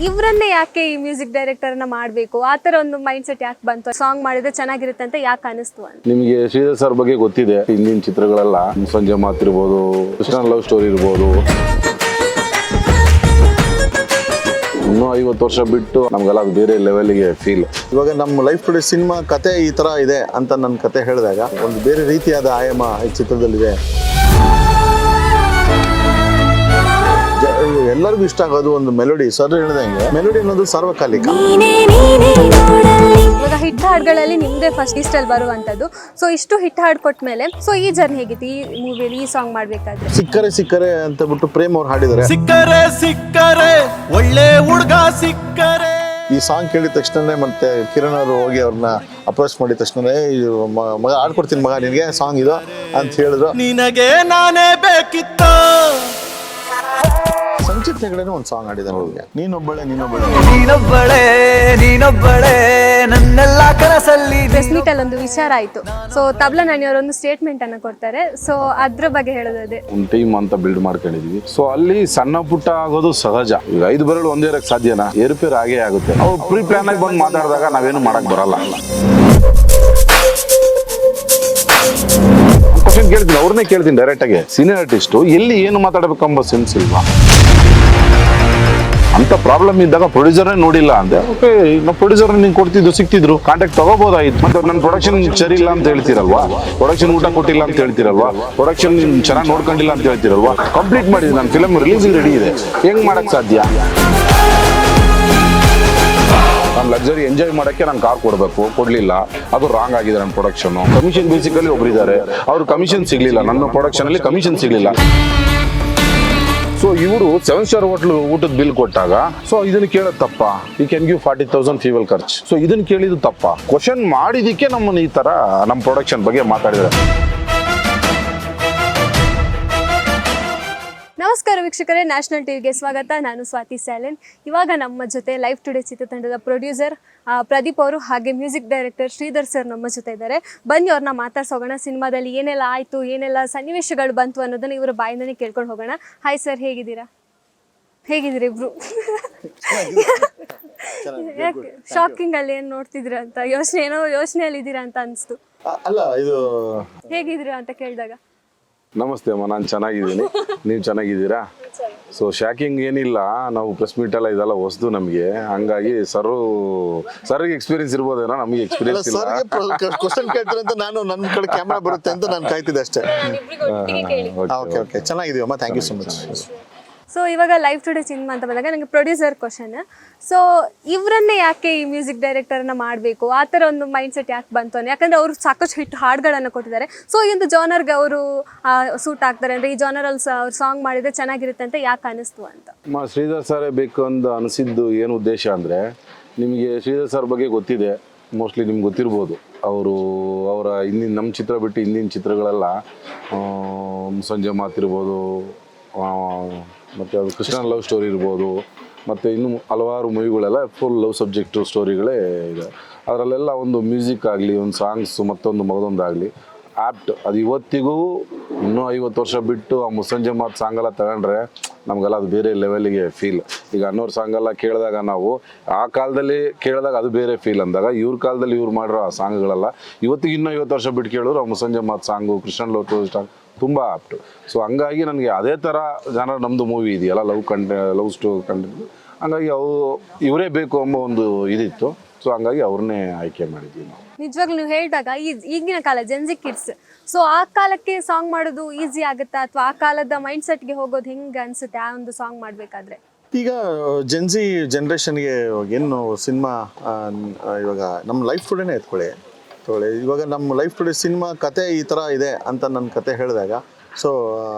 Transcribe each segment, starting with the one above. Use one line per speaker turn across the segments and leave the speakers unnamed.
ಇವರನ್ನೇ ಯಾಕೆ ಈ ಮ್ಯೂಸಿಕ್ ಡೈರೆಕ್ಟರ್ನ ಮಾಡಬೇಕು ಆ ಥರ ಒಂದು ಮೈಂಡ್ ಸೆಟ್ ಯಾಕೆ ಬಂತು? ಸಾಂಗ್ ಮಾಡಿದ್ರೆ ಚೆನ್ನಾಗಿರುತ್ತೆ ಅಂತ ಯಾಕೆ ಅನಿಸ್ತು ಅಂತ?
ನಿಮಗೆ ಶ್ರೀಧರ್ ಸರ್ ಬಗ್ಗೆ ಗೊತ್ತಿದೆ, ಹಿಂದಿನ ಚಿತ್ರಗಳೆಲ್ಲ ಸಂಜೆ ಮಾತಿರ್ಬೋದು, ಕೃಷ್ಣ ಲವ್ ಸ್ಟೋರಿ ಇರ್ಬೋದು, ಇನ್ನೂ 50 ವರ್ಷ ಬಿಟ್ಟು ನಮ್ಗೆಲ್ಲ ಅದು ಬೇರೆ ಲೆವೆಲ್ಗೆ ಫೀಲ್.
ಇವಾಗ ನಮ್ಮ ಲೈಫ್ ಟುಡೇ ಸಿನಿಮಾ ಕತೆ ಈ ಥರ ಇದೆ ಅಂತ ನನ್ನ ಕತೆ ಹೇಳಿದಾಗ ಒಂದು ಬೇರೆ ರೀತಿಯಾದ ಆಯಾಮ ಈ ಚಿತ್ರದಲ್ಲಿದೆ. ಎಲ್ಲರಿಗೂ ಇಷ್ಟ ಆಗೋದು ಒಂದು ಮೆಲೋಡಿ. ಸರ್ ಹೇಳ್ದಂಗೆ ಮೆಲೋಡಿ ಅನ್ನೋದು ಸಾರ್ವಕಾಲಿಕ.
ಇವಾಗ ಹಿಟ್ ಹಾಡುಗಳಲ್ಲಿ ನಿಮ್ದೇ ಫಸ್ಟ್ ಲಿಸ್ಟಲ್ಲಿ ಬರುವಂಥದ್ದು. ಸೊ ಇಷ್ಟು ಹಿಟ್ ಹಾಡು ಕೊಟ್ಮೇಲೆ ಸೊ ಈ ಜರ್ನಿ ಹೇಗಿತ್ತು ಈ ಮೂವಿಯಲ್ಲಿ, ಈ ಸಾಂಗ್ ಮಾಡಬೇಕಾದ್ರೆ?
ಸಿಕ್ಕರೆ ಸಿಕ್ಕರೆ ಅಂತ ಬಿಟ್ಟು ಪ್ರೇಮ್ ಅವ್ರು ಹಾಡಿದ್ದಾರೆ.
ಸಿಕ್ಕರೆ ಸಿಕ್ಕರೆ ಒಳ್ಳೆ ಹುಡುಗ ಸಿಕ್ಕರೆ.
ಈ ಸಾಂಗ್ ಕೇಳಿದ ತಕ್ಷಣ ಮತ್ತೆ ಕಿರಣ್ ಅವರು ಹೋಗಿ ಅವ್ರನ್ನ ಅಪ್ರೋಚ್ ಮಾಡಿದ ತಕ್ಷಣ ಮಗ ಆಡ್ಕೊಡ್ತೀನಿ ಮಗ ನಿನಗೆ ಸಾಂಗ್ ಇದು ಅಂತ ಹೇಳಿದ್ರು.
ನಿನಗೆ ನಾನೇ ಬೇಕಿತ್ತು.
ಸಂಚಿತ್ ಹೆಗಡೆನೂ ಒಂದು ಸಾಂಗ್ ಆಡಿದ್ದಾರೆ ಅವ್ರಿಗೆ, ನೀನೊಬ್ಬಳೆ ನೀನೊಬ್ಬಳೆ
ನೀನೊಬ್ಬಳೆ ನೀನೊಬ್ಬಳೆ ನನ್ನೆಲ್ಲ ಕನಸಲ್ಲಿ.
ಪ್ರೆಸ್ ಮೀಟ್ ಅಲ್ಲಿ ಒಂದು ವಿಚಾರ ಆಯ್ತು. ಸೊ ತಬ್ಲಾ ನಾಣಿಯವರೊಂದು ಸ್ಟೇಟ್ಮೆಂಟ್ ಅನ್ನ ಕೊಡ್ತಾರೆ. ಸೊ ಅದ್ರ ಬಗ್ಗೆ ಹೇಳೋದೇ
ಒಂದು ಟೀಮ್ ಅಂತ ಬಿಲ್ಡ್ ಮಾಡ್ಕೊಂಡಿದೀವಿ. ಸೊ ಅಲ್ಲಿ ಸಣ್ಣ ಪುಟ್ಟ ಆಗೋದು ಸಹಜ. ಈಗ 5 ಬೆರಳು ಒಂದೇ ಇರಕ್ಕೆ ಸಾಧ್ಯನಾ? ಏರುಪೇರು ಆಗೇ ಆಗುತ್ತೆ. ಅವ್ರು ಪ್ರೀ ಪ್ಲಾನ್ ಆಗಿ ಬಂದು ಮಾತಾಡಿದಾಗ ನಾವೇನು ಮಾಡಕ್ ಬರಲ್ಲ. ಕ್ವಶನ್ ಕೇಳ್ತೀನಿ, ಅವ್ರನ್ನೇ ಕೇಳ್ತೀನಿ ಡೈರೆಕ್ಟ್ ಆಗಿ. ಸೀನಿಯರ್ ಆರ್ಟಿಸ್ಟ್ ಎಲ್ಲಿ ಏನು ಮಾತಾಡಬೇಕೆಂಬ ಸೆನ್ಸ್ ಇಲ್ವಾ ಅಂತ ಪ್ರಾಬ್ಲಮ್ ಇದ್ದಾಗ ಪ್ರೊಡ್ಯೂಸರ್ನೇ ನೋಡಿಲ್ಲ ಅಂದೆ. ಓಕೆ, ನಾವು ಪ್ರೊಡ್ಯೂಸರ್ ನಿಂಗೆ ಕೊಡ್ತಿದ್ದು ಸಿಕ್ತಿದ್ರು, ಕಾಂಟ್ಯಾಕ್ಟ್ ತಗೋಬೋದಾಗಿತ್ತು. ಮತ್ತೆ ನನ್ನ ಪ್ರೊಡಕ್ಷನ್ ಸರಿ ಇಲ್ಲ ಅಂತ ಹೇಳ್ತೀರಲ್ವಾ, ಪ್ರೊಡಕ್ಷನ್ ಊಟ ಕೊಟ್ಟಿಲ್ಲ ಅಂತ ಹೇಳ್ತೀರಲ್ವಾ, ಪ್ರೊಡಕ್ಷನ್ ಚೆನ್ನಾಗಿ ನೋಡ್ಕೊಂಡಿಲ್ಲ ಅಂತ ಹೇಳ್ತೀರಲ್ವಾ. ಕಂಪ್ಲೀಟ್ ಮಾಡಿದ್ದೀನಿ, ನನ್ನ ಫಿಲಮ್ ರಿಲೀಸಿಗೆ ರೆಡಿ ಇದೆ, ಹೆಂಗ್ ಮಾಡಕ್ ಸಾಧ್ಯ? ನಾನು ಲಕ್ಸರಿ ಎಂಜಾಯ್ ಮಾಡೋಕ್ಕೆ ನಾನು ಕಾರ್ ಕೊಡಬೇಕು, ಕೊಡಲಿಲ್ಲ, ಅದು ರಾಂಗ್ ಆಗಿದೆ ನನ್ನ ಪ್ರೊಡಕ್ಷನ್. ಕಮಿಷನ್ ಬೇಸಿಕಲಿ ಒಬ್ಬರಿದ್ದಾರೆ, ಅವ್ರು ಕಮಿಷನ್ ಸಿಗಲಿಲ್ಲ, ನನ್ನ ಪ್ರೊಡಕ್ಷನಲ್ಲಿ ಕಮಿಷನ್ ಸಿಗಲಿಲ್ಲ. ಸೊ ಇವರು 7 ಸ್ಟಾರ್ ಹೋಟ್ಲು ಊಟದ ಬಿಲ್ ಕೊಟ್ಟಾಗ ಸೊ ಇದನ್ನ ಕೇಳೋದು ತಪ್ಪ? ಈ ಕ್ಯಾನ್ ಗಿವ್ 40,000 ಫ್ಯೂಯಲ್ ಖರ್ಚು. ಸೊ ಇದನ್ನ ಕೇಳಿದ್ದು ತಪ್ಪ? ಕ್ವಶನ್ ಮಾಡಿದಕ್ಕೆ ನಮ್ಮನ್ನು ಈ ತರ ನಮ್ಮ ಪ್ರೊಡಕ್ಷನ್ ಬಗ್ಗೆ ಮಾತಾಡಿದ್ದಾರೆ.
ನಮಸ್ಕಾರ ವೀಕ್ಷಕರೇ, ನ್ಯಾಷನಲ್ ಟಿವಿಗೆ ಸ್ವಾಗತ. ನಾನು ಸ್ವಾತಿ ಸ್ಯಾಲೆನ್. ಇವಾಗ ನಮ್ಮ ಜೊತೆ ಲೈಫ್ ಟುಡೇ ಚಿತ್ರತಂಡದ ಪ್ರೊಡ್ಯೂಸರ್ ಪ್ರದೀಪ್ ಅವರು ಹಾಗೆ ಮ್ಯೂಸಿಕ್ ಡೈರೆಕ್ಟರ್ ಶ್ರೀಧರ್ ಸರ್ ನಮ್ಮ ಜೊತೆ ಇದ್ದಾರೆ. ಬನ್ನಿ ಅವ್ರನ್ನ ಮಾತಾಡ್ಸೋಗೋಣ. ಸಿನಿಮಾದಲ್ಲಿ ಏನೆಲ್ಲ ಆಯಿತು, ಏನೆಲ್ಲ ಸನ್ನಿವೇಶಗಳು ಬಂತು ಅನ್ನೋದನ್ನ ಇವರ ಬಾಯಿಂದನೇ ಕೇಳ್ಕೊಂಡು ಹೋಗೋಣ. ಹಾಯ್ ಸರ್, ಹೇಗಿದ್ದೀರಾ? ಹೇಗಿದ್ದೀರಿ ಇಬ್ರು? ಯಾಕೆ ಶಾಕಿಂಗ್ ಅಲ್ಲಿ ಏನು ನೋಡ್ತಿದ್ದೀರಾ ಅಂತ ಯೋಚನೆಯಲ್ಲಿ ಇದ್ದೀರಾ ಅಂತ ಅನಿಸ್ತು.
ಅಲ್ಲ, ಇದು
ಹೇಗಿದ್ದೀರಾ ಅಂತ ಕೇಳಿದಾಗ
ನಮಸ್ತೆ ಅಮ್ಮ, ನಾನು ಚೆನ್ನಾಗಿದ್ದೀನಿ, ನೀವು ಚೆನ್ನಾಗಿದ್ದೀರಾ? ಸೊ ಶಾಕಿಂಗ್ ಏನಿಲ್ಲ, ನಾವು ಪ್ರೆಸ್ ಮೀಟ್ ಎಲ್ಲ ಇದೆಲ್ಲ ಹೊಸದು ನಮಗೆ, ಹಂಗಾಗಿ ಸರ್ಗೆ ಎಕ್ಸ್ಪೀರಿಯನ್ಸ್ ಇರ್ಬೋದೇನೋ, ನಮಗೆ ಎಕ್ಸ್ಪೀರಿಯನ್ಸ್ ಇಲ್ಲ.
ಕ್ವಶನ್ ಕೇಳ್ತಾರೆ ಅಂತ ನಾನು ನನ್ನ ಕಡೆ ಕ್ಯಾಮ್ರಾ ಬರುತ್ತೆ ಅಂತ ನಾನು ಕಾಯ್ತಿದ್ದೆ ಅಷ್ಟೇ. ಓಕೆ ಓಕೆ, ಚೆನ್ನಾಗಿದೀವಮ್ಮ, thank you so much.
So ಇವಾಗ ಲೈಫ್ ಟುಡೇ ಸಿನಿಮಾ ಅಂತ ಬಂದಾಗ ನನಗೆ ಪ್ರೊಡ್ಯೂಸರ್ ಕ್ವಶನ್. ಸೊ ಇವರನ್ನೇ ಯಾಕೆ ಈ ಮ್ಯೂಸಿಕ್ ಡೈರೆಕ್ಟರ್ನ ಮಾಡಬೇಕು ಆ ಥರ ಒಂದು ಮೈಂಡ್ ಸೆಟ್ ಯಾಕೆ ಬಂತು ಅಂತ? ಯಾಕಂದರೆ ಅವರು ಸಾಕಷ್ಟು ಹಿಟ್ ಹಾಡುಗಳನ್ನು ಕೊಟ್ಟಿದ್ದಾರೆ. ಸೊ ಈ ಒಂದು ಜಾನರ್ಗೆ ಅವರು ಸೂಟ್ ಆಗ್ತಾರೆ ಅಂದರೆ ಈ ಜಾನರಲ್ಲಿ ಅವ್ರು ಸಾಂಗ್ ಮಾಡಿದರೆ ಚೆನ್ನಾಗಿರುತ್ತೆ ಅಂತ ಯಾಕೆ ಅನಿಸ್ತು ಅಂತ?
ಶ್ರೀಧರ್ ಸರೇ ಬೇಕು ಅಂತ ಅನಿಸಿದ್ದು ಏನು ಉದ್ದೇಶ ಅಂದರೆ, ನಿಮಗೆ ಶ್ರೀಧರ್ ಸರ್ ಬಗ್ಗೆ ಗೊತ್ತಿದೆ, ಮೋಸ್ಟ್ಲಿ ನಿಮ್ಗೆ ಗೊತ್ತಿರ್ಬೋದು. ಅವರ ಹಿಂದಿನ ನಮ್ಮ ಚಿತ್ರ ಬಿಟ್ಟು ಹಿಂದಿನ ಚಿತ್ರಗಳೆಲ್ಲ ಸಂಜೆ ಮಾತಿರ್ಬೋದು, ಮತ್ತು ಅದು ಕೃಷ್ಣ ಲವ್ ಸ್ಟೋರಿ ಇರ್ಬೋದು, ಮತ್ತು ಇನ್ನೂ ಹಲವಾರು ಮೂವಿಗಳೆಲ್ಲ ಫುಲ್ ಲವ್ ಸಬ್ಜೆಕ್ಟು ಸ್ಟೋರಿಗಳೇ ಇದೆ. ಅದರಲ್ಲೆಲ್ಲ ಒಂದು ಮ್ಯೂಸಿಕ್ ಆಗಲಿ, ಒಂದು ಸಾಂಗ್ಸು, ಮತ್ತೊಂದು ಮಗದೊಂದಾಗಲಿ ಆ್ಯಪ್ಟ್. ಅದು ಇವತ್ತಿಗೂ ಇನ್ನೂ 50 ವರ್ಷ ಬಿಟ್ಟು ಆ ಮುಸ್ಸಂಜೆ ಮಾತು ಸಾಂಗೆಲ್ಲ ತಗೊಂಡ್ರೆ ನಮಗೆಲ್ಲ ಅದು ಬೇರೆ ಲೆವೆಲಿಗೆ ಫೀಲ್. ಈಗ ಅನ್ನೋರು ಸಾಂಗೆಲ್ಲ ಕೇಳಿದಾಗ ನಾವು ಆ ಕಾಲದಲ್ಲಿ ಕೇಳಿದಾಗ ಅದು ಬೇರೆ ಫೀಲ್ ಅಂದಾಗ, ಇವ್ರ ಕಾಲದಲ್ಲಿ ಇವ್ರು ಮಾಡಿರೋ ಆ ಸಾಂಗ್ಗಳೆಲ್ಲ ಇವತ್ತಿಗೆ ಇನ್ನೂ 50 ವರ್ಷ ಬಿಟ್ಟು ಕೇಳಿದ್ರು ಆ ಮುಸ್ಸಂಜೆ ಮಾತು ಸಾಂಗು, ಕೃಷ್ಣ ಲವ್ ಸಾಂಗ್ ತುಂಬ ಆಪ್ಟು. ಸೊ ಹಂಗಾಗಿ ನನಗೆ ಅದೇ ಥರ ಜನ ನಮ್ಮದು ಮೂವಿ ಇದೆಯಲ್ಲ, ಲವ್ ಕಂಟೆಂಟ್, ಹಂಗಾಗಿ ಇವರೇ ಬೇಕು ಎಂಬ ಒಂದು ಇದಿತ್ತು. ಸೊ ಹಂಗಾಗಿ ಅವ್ರನ್ನೇ ಆಯ್ಕೆ ಮಾಡಿದ್ವಿ ನಾವು.
ನಿಜವಾಗ್ಲೂ ನೀವು ಹೇಳಿದಾಗ ಈಗಿನ ಕಾಲ ಜೆನ್ಜಿ ಕಿಡ್ಸ್, ಸೊ ಆ ಕಾಲಕ್ಕೆ ಸಾಂಗ್ ಮಾಡೋದು ಈಸಿ ಆಗುತ್ತಾ ಅಥವಾ ಆ ಕಾಲದ ಮೈಂಡ್ ಸೆಟ್ಗೆ ಹೋಗೋದು ಹೆಂಗೆ ಅನಿಸುತ್ತೆ ಆ ಒಂದು ಸಾಂಗ್ ಮಾಡಬೇಕಾದ್ರೆ?
ಈಗ ಜೆನ್ಜಿ ಜನ್ರೇಷನ್ಗೆ ಏನು ಸಿನಿಮಾ ಇವಾಗ ನಮ್ಮ ಲೈಫ್ ಟುಡೇನೇ ಎತ್ಕೊಳ್ಳಿ. ಇವಾಗ ನಮ್ಮ ಲೈಫ್ ಟುಡೇ ಸಿನಿಮಾ ಕತೆ ಈ ಥರ ಇದೆ ಅಂತ ನನ್ನ ಕತೆ ಹೇಳಿದಾಗ ಸೊ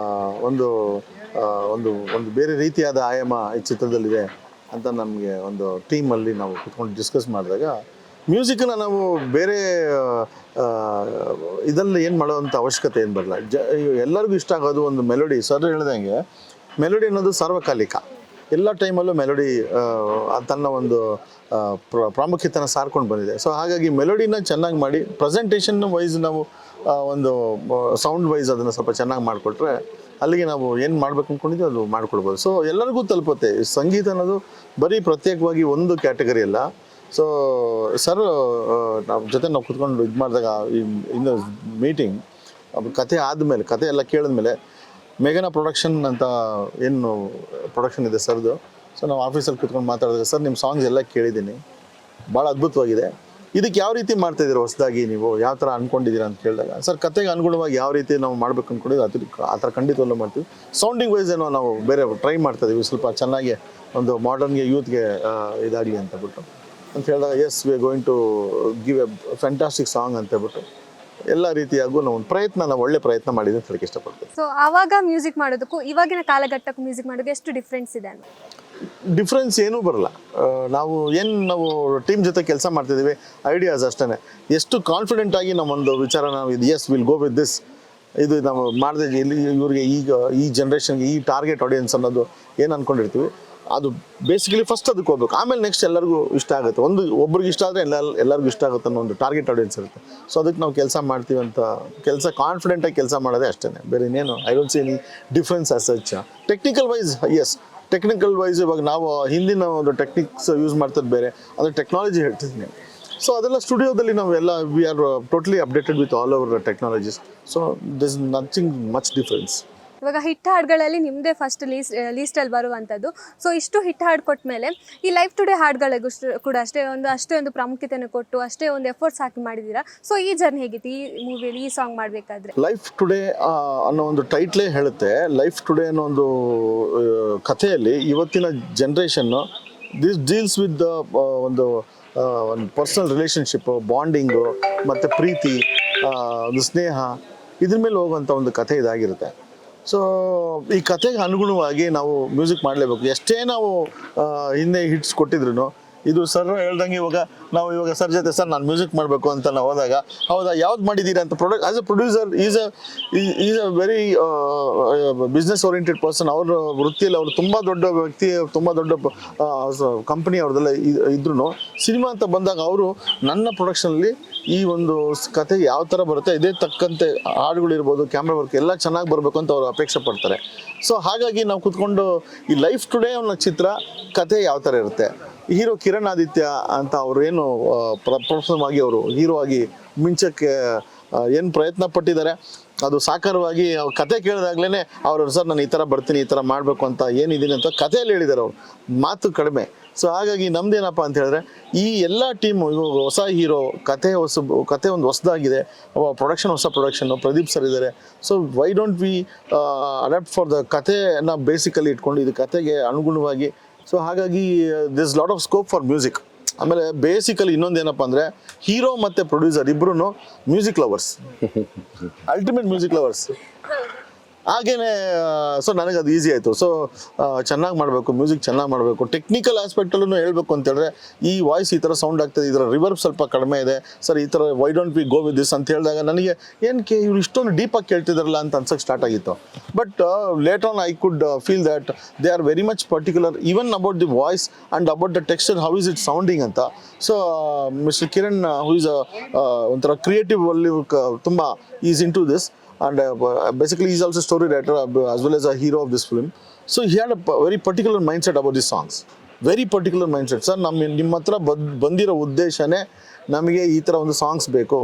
ಒಂದು ಒಂದು ಒಂದು ಬೇರೆ ರೀತಿಯಾದ ಆಯಾಮ ಈ ಚಿತ್ರದಲ್ಲಿದೆ ಅಂತ ನಮಗೆ ಒಂದು ಟೀಮಲ್ಲಿ ನಾವು ಕುತ್ಕೊಂಡು ಡಿಸ್ಕಸ್ ಮಾಡಿದಾಗ, ಮ್ಯೂಸಿಕನ್ನ ನಾವು ಬೇರೆ ಇದರಲ್ಲಿ ಏನು ಮಾಡೋವಂಥ ಅವಶ್ಯಕತೆ ಏನು ಬರಲ್ಲ. ಎಲ್ಲರಿಗೂ ಇಷ್ಟ ಆಗೋದು ಒಂದು ಮೆಲೋಡಿ. ಸರ್ ಹೇಳ್ದಂಗೆ ಮೆಲೋಡಿ ಅನ್ನೋದು ಸಾರ್ವಕಾಲಿಕ. ಎಲ್ಲ ಟೈಮಲ್ಲೂ ಮೆಲೋಡಿ ತನ್ನ ಒಂದು ಪ್ರಾಮುಖ್ಯತೆನ ಸಾರ್ಕೊಂಡು ಬಂದಿದೆ. ಸೊ ಹಾಗಾಗಿ ಮೆಲೋಡಿನ ಚೆನ್ನಾಗಿ ಮಾಡಿ ಪ್ರೆಸೆಂಟೇಷನ್ ವೈಸ್ ನಾವು ಒಂದು ಸೌಂಡ್ ವೈಸ್ ಅದನ್ನು ಸ್ವಲ್ಪ ಚೆನ್ನಾಗಿ ಮಾಡಿಕೊಟ್ರೆ ಅಲ್ಲಿಗೆ ನಾವು ಏನು ಮಾಡ್ಬೇಕು ಅಂದ್ಕೊಂಡಿದ್ದೀವಿ ಅದು ಮಾಡ್ಕೊಡ್ಬೋದು. ಸೊ ಎಲ್ಲರಿಗೂ ತಲುಪುತ್ತೆ. ಸಂಗೀತ ಅನ್ನೋದು ಬರೀ ಪ್ರತ್ಯೇಕವಾಗಿ ಒಂದು ಕ್ಯಾಟಗರಿ ಅಲ್ಲ. ಸೊ ಸರ್ ನಾವು ಜೊತೆ ನಾವು ಕುತ್ಕೊಂಡು ಇದು ಮಾಡಿದಾಗ ಇನ್ನು ಮೀಟಿಂಗ್ ಕತೆ ಆದಮೇಲೆ, ಕತೆ ಎಲ್ಲ ಕೇಳಿದ್ಮೇಲೆ ಮೇಘನಾ ಪ್ರೊಡಕ್ಷನ್ ಅಂತ ಏನು ಪ್ರೊಡಕ್ಷನ್ ಇದೆ ಸರ್ದು, ಸೊ ನಾವು ಆಫೀಸಲ್ಲಿ ಕುತ್ಕೊಂಡು ಮಾತಾಡಿದಾಗ, ಸರ್ ನಿಮ್ಮ ಸಾಂಗ್ಸ್ ಎಲ್ಲ ಕೇಳಿದ್ದೀನಿ, ಭಾಳ ಅದ್ಭುತವಾಗಿದೆ, ಇದಕ್ಕೆ ಯಾವ ರೀತಿ ಮಾಡ್ತಾಯಿದ್ದೀರ ಹೊಸದಾಗಿ, ನೀವು ಯಾವ ಥರ ಅಂದ್ಕೊಂಡಿದ್ದೀರಾ ಅಂತ ಕೇಳಿದಾಗ, ಸರ್ ಕತೆಗೆ ಅನುಗುಣವಾಗಿ ಯಾವ ರೀತಿ ನಾವು ಮಾಡ್ಬೇಕು ಅಂದ್ಕೊಂಡಿದ್ದು ಆ ಥರ ಖಂಡಿತವಲ್ಲೂ ಮಾಡ್ತೀವಿ. ಸೌಂಡಿಂಗ್ ವೈಸ್ ಏನೋ ನಾವು ಬೇರೆ ಟ್ರೈ ಮಾಡ್ತಾಯಿದ್ದೀವಿ, ಸ್ವಲ್ಪ ಚೆನ್ನಾಗಿ ಒಂದು ಮಾಡರ್ನ್ಗೆ ಯೂತ್ಗೆ ಇದಾಗಲಿ ಅಂತ ಬಿಟ್ಟು ಅಂತ ಹೇಳಿದಾಗ, yes we are going to give a fantastic song ಅಂತ ಹೇಳ್ಬಿಟ್ಟು ಎಲ್ಲ ರೀತಿಯಾಗೂ ನಾವು ಒಳ್ಳೆ ಪ್ರಯತ್ನ ಮಾಡಿದ್ವಿ ಅಂತ ಹೇಳಕ್ಕೆ ಇಷ್ಟಪಡ್ತೀವಿ.
ಸೊ ಆವಾಗ ಮ್ಯೂಸಿಕ್ ಮಾಡೋದಕ್ಕೂ ಇವಾಗಿನ ಕಾಲಘಟ್ಟಕ್ಕೂ ಮ್ಯೂಸಿಕ್ ಮಾಡೋದಕ್ಕೆ ಎಷ್ಟು ಡಿಫ್ರೆನ್ಸ್ ಇದೆ ಅಂತ?
ಡಿಫ್ರೆನ್ಸ್ ಏನೂ ಬರಲ್ಲ. ನಾವು ಟೀಮ್ ಜೊತೆ ಕೆಲಸ ಮಾಡ್ತಿದ್ದೀವಿ, ಐಡಿಯಾಸ್ ಅಷ್ಟೇ. ಎಷ್ಟು ಕಾನ್ಫಿಡೆಂಟ್ ಆಗಿ ನಾವೊಂದು ವಿಚಾರ ನಾವು ಇದು yes will go with this, ಇದು ನಾವು ಮಾಡಿದೆ ಇಲ್ಲಿ ಇವ್ರಿಗೆ ಈಗ ಈ ಜನ್ರೇಷನ್ಗೆ ಈ ಟಾರ್ಗೆಟ್ ಆಡಿಯನ್ಸ್ ಅನ್ನೋದು ಏನು ಅಂದ್ಕೊಂಡಿರ್ತೀವಿ, ಅದು ಬೇಸಿಕಲಿ ಫಸ್ಟ್ ಅದಕ್ಕೆ ಹೋಗ್ಬೇಕು, ಆಮೇಲೆ ನೆಕ್ಸ್ಟ್ ಎಲ್ಲರಿಗೂ ಇಷ್ಟ ಆಗುತ್ತೆ. ಒಬ್ರಿಗೆ ಇಷ್ಟ ಆದರೆ ಎಲ್ಲರಿಗೂ ಇಷ್ಟ ಆಗುತ್ತೆ ಅನ್ನೋ ಒಂದು ಟಾರ್ಗೆಟ್ ಆಡಿಯನ್ಸ್ ಇರುತ್ತೆ. ಸೊ ಅದಕ್ಕೆ ನಾವು ಕೆಲಸ ಮಾಡ್ತೀವಿ ಅಂತ ಕಾನ್ಫಿಡೆಂಟಾಗಿ ಕೆಲಸ ಮಾಡೋದೇ ಅಷ್ಟೇ, ಬೇರೆ ಇನ್ನೇನು I don't see any difference as such. Technical wise yes, technical wise ಇವಾಗ ನಾವು ಹಿಂದಿನ ಒಂದು ಟೆಕ್ನಿಕ್ಸ್ ಯೂಸ್ ಮಾಡ್ತದ್ದು ಬೇರೆ, ಅದು ಟೆಕ್ನಾಲಜಿ ಹೇಳ್ತಿದ್ದೀನಿ. ಸೊ ಅದೆಲ್ಲ ಸ್ಟುಡಿಯೋದಲ್ಲಿ ನಾವೆಲ್ಲ we are totally updated with all our technologies. So this nothing much difference.
ಇವಾಗ ಹಿಟ್ ಹಾಡುಗಳಲ್ಲಿ ನಿಮ್ಮದೇ ಫಸ್ಟ್ ಲೀಸ್ಟಲ್ಲಿ ಬರುವಂಥದ್ದು. ಸೊ ಇಷ್ಟು ಹಿಟ್ ಹಾಡು ಕೊಟ್ಟ ಮೇಲೆ ಈ ಲೈಫ್ ಟುಡೇ ಹಾಡುಗಳಿಗೂ ಕೂಡ ಅಷ್ಟೇ ಒಂದು ಪ್ರಾಮುಖ್ಯತೆಯನ್ನು ಕೊಟ್ಟು ಅಷ್ಟೇ ಒಂದು ಎಫರ್ಟ್ಸ್ ಹಾಕಿ ಮಾಡಿದ್ದೀರಾ. ಸೊ ಈ ಜರ್ನಿ ಹೇಗಿತ್ತು ಈ ಮೂವಿಯಲ್ಲಿ, ಈ ಸಾಂಗ್ ಮಾಡಬೇಕಾದ್ರೆ?
ಲೈಫ್ ಟುಡೇ ಅನ್ನೋ ಒಂದು ಟೈಟ್ಲೇ ಹೇಳುತ್ತೆ. ಲೈಫ್ ಟುಡೇ ಅನ್ನೋ ಒಂದು ಕಥೆಯಲ್ಲಿ ಇವತ್ತಿನ ಜನ್ರೇಷನ್ನು ದಿಸ್ ಡೀಲ್ಸ್ ವಿತ್ ಒಂದು ಪರ್ಸನಲ್ ರಿಲೇಷನ್ಶಿಪ್, ಬಾಂಡಿಂಗು ಮತ್ತು ಪ್ರೀತಿ, ಒಂದು ಸ್ನೇಹ, ಇದ್ರ ಮೇಲೆ ಹೋಗುವಂಥ ಒಂದು ಕಥೆ ಇದಾಗಿರುತ್ತೆ. ಸೊ ಈ ಕಥೆಗೆ ಅನುಗುಣವಾಗಿ ನಾವು ಮ್ಯೂಸಿಕ್ ಮಾಡಲೇಬೇಕು. ಎಷ್ಟೇ ನಾವು ಹಿಂದೆ ಹಿಟ್ಸ್ ಕೊಟ್ಟಿದ್ರು, ಇದು ಸರ್ ಹೇಳ್ದಂಗೆ ಇವಾಗ ಸರ್ ಜೊತೆ ಸರ್ ನಾನು ಮ್ಯೂಸಿಕ್ ಮಾಡಬೇಕು ಅಂತ ನಾವು ಹೋದಾಗ, ಹೌದಾ ಯಾವ್ದು ಮಾಡಿದ್ದೀರಾ ಅಂತ as A producer is a very business oriented person. ಅವ್ರ ವೃತ್ತಿಯಲ್ಲಿ ಅವರು ತುಂಬ ದೊಡ್ಡ ವ್ಯಕ್ತಿ, ತುಂಬ ದೊಡ್ಡ ಕಂಪನಿ ಅವ್ರದ್ದೆಲ್ಲ ಇದ್ರೂ ಸಿನಿಮಾ ಅಂತ ಬಂದಾಗ ಅವರು ನನ್ನ ಪ್ರೊಡಕ್ಷನಲ್ಲಿ ಈ ಒಂದು ಕತೆ ಯಾವ ಥರ ಬರುತ್ತೆ ಇದೇ ತಕ್ಕಂತೆ ಹಾಡುಗಳಿರ್ಬೋದು, ಕ್ಯಾಮ್ರಾ ವರ್ಕ್ ಎಲ್ಲ ಚೆನ್ನಾಗಿ ಬರಬೇಕು ಅಂತ ಅವರು ಅಪೇಕ್ಷೆ ಪಡ್ತಾರೆ. ಸೊ ಹಾಗಾಗಿ ನಾವು ಕೂತ್ಕೊಂಡು ಈ ಲೈಫ್ ಟುಡೇ ಅನ್ನೋ ಚಿತ್ರ ಕತೆ ಯಾವ ಥರ ಇರುತ್ತೆ, ಹೀರೋ ಕಿರಣ್ ಆದಿತ್ಯ ಅಂತ ಅವರು ಏನು ಪ್ರಪ್ರಥಮವಾಗಿ ಅವರು ಹೀರೋ ಆಗಿ ಮಿಂಚಕ್ಕೆ ಏನು ಪ್ರಯತ್ನ ಪಟ್ಟಿದ್ದಾರೆ, ಅದು ಸಾಕಾರವಾಗಿ ಅವ್ರ ಕತೆ ಕೇಳಿದಾಗ್ಲೇ ಅವರು ಸರ್ ನಾನು ಈ ಥರ ಬರ್ತೀನಿ, ಈ ಥರ ಮಾಡಬೇಕು ಅಂತ ಏನಿದ್ದೀನಿ ಅಂತ ಕಥೆಯಲ್ಲಿ ಹೇಳಿದ್ದಾರೆ ಅವರು, ಮಾತು ಕಡಿಮೆ. ಸೊ ಹಾಗಾಗಿ ನಮ್ದೇನಪ್ಪ ಅಂತ ಹೇಳಿದ್ರೆ ಈ ಎಲ್ಲ ಟೀಮು ಇವಾಗ ಹೊಸ ಹೀರೋ, ಕತೆ ಒಂದು ಹೊಸದಾಗಿದೆ, ಪ್ರೊಡಕ್ಷನ್ ಹೊಸ ಪ್ರೊಡಕ್ಷನ್ನು, ಪ್ರದೀಪ್ ಸರ್ ಇದ್ದಾರೆ. So why don't we adapt for the ಕಥೆನ ಬೇಸಿಕಲಿ ಇಟ್ಕೊಂಡು ಇದು ಕತೆಗೆ ಅನುಗುಣವಾಗಿ. ಸೊ ಹಾಗಾಗಿ this lot of scope for music. ಆಮೇಲೆ ಬೇಸಿಕಲಿ ಇನ್ನೊಂದೇನಪ್ಪ ಅಂದರೆ ಹೀರೋ ಮತ್ತು ಪ್ರೊಡ್ಯೂಸರ್ ಇಬ್ಬರೂ music lovers, ultimate music lovers. ಹಾಗೇನೆ ಸೊ ನನಗೆ ಅದು ಈಸಿ ಆಯಿತು. ಸೊ ಚೆನ್ನಾಗಿ ಮಾಡಬೇಕು, ಮ್ಯೂಸಿಕ್ ಚೆನ್ನಾಗಿ ಮಾಡಬೇಕು. ಟೆಕ್ನಿಕಲ್ ಆಸ್ಪೆಕ್ಟಲ್ಲೂ ಹೇಳಬೇಕು ಅಂತೇಳಿದ್ರೆ ಈ ವಾಯ್ಸ್ ಈ ಥರ ಸೌಂಡ್ ಆಗ್ತದೆ, ಇದರ ರಿವರ್ಬ್ ಸ್ವಲ್ಪ ಕಡಿಮೆ ಇದೆ ಸರ್, ಈ ಥರ why don't we go with this ಅಂತ ಹೇಳಿದಾಗ ನನಗೆ ಏನಕ್ಕೆ ಇವ್ರು ಇಷ್ಟೊಂದು ಡೀಪಾಗಿ ಕೇಳ್ತಿದಾರಲ್ಲ ಅಂತ ಅನ್ಸೋಕ್ಕೆ ಸ್ಟಾರ್ಟ್ ಆಗಿತ್ತು. But later on I could feel that they are very much particular even about the voice and about the texture, how is it sounding ಅಂತ. So mister Kiran who is ಒಂಥರ ಕ್ರಿಯೇಟಿವ್ ಅಲ್ಲಿ ತುಂಬ is into this. And basically he's also a story writer as well as a hero of this film. So he had a very particular mindset about these songs. Very particular mindset. Sir, ನಿಮ್ಮ ಹತ್ರ ಬಂದಿರೋ ಉದ್ದೇಶನೇ ನಮಗೆ ಈ ಥರ ಒಂದು songs ಬೇಕು,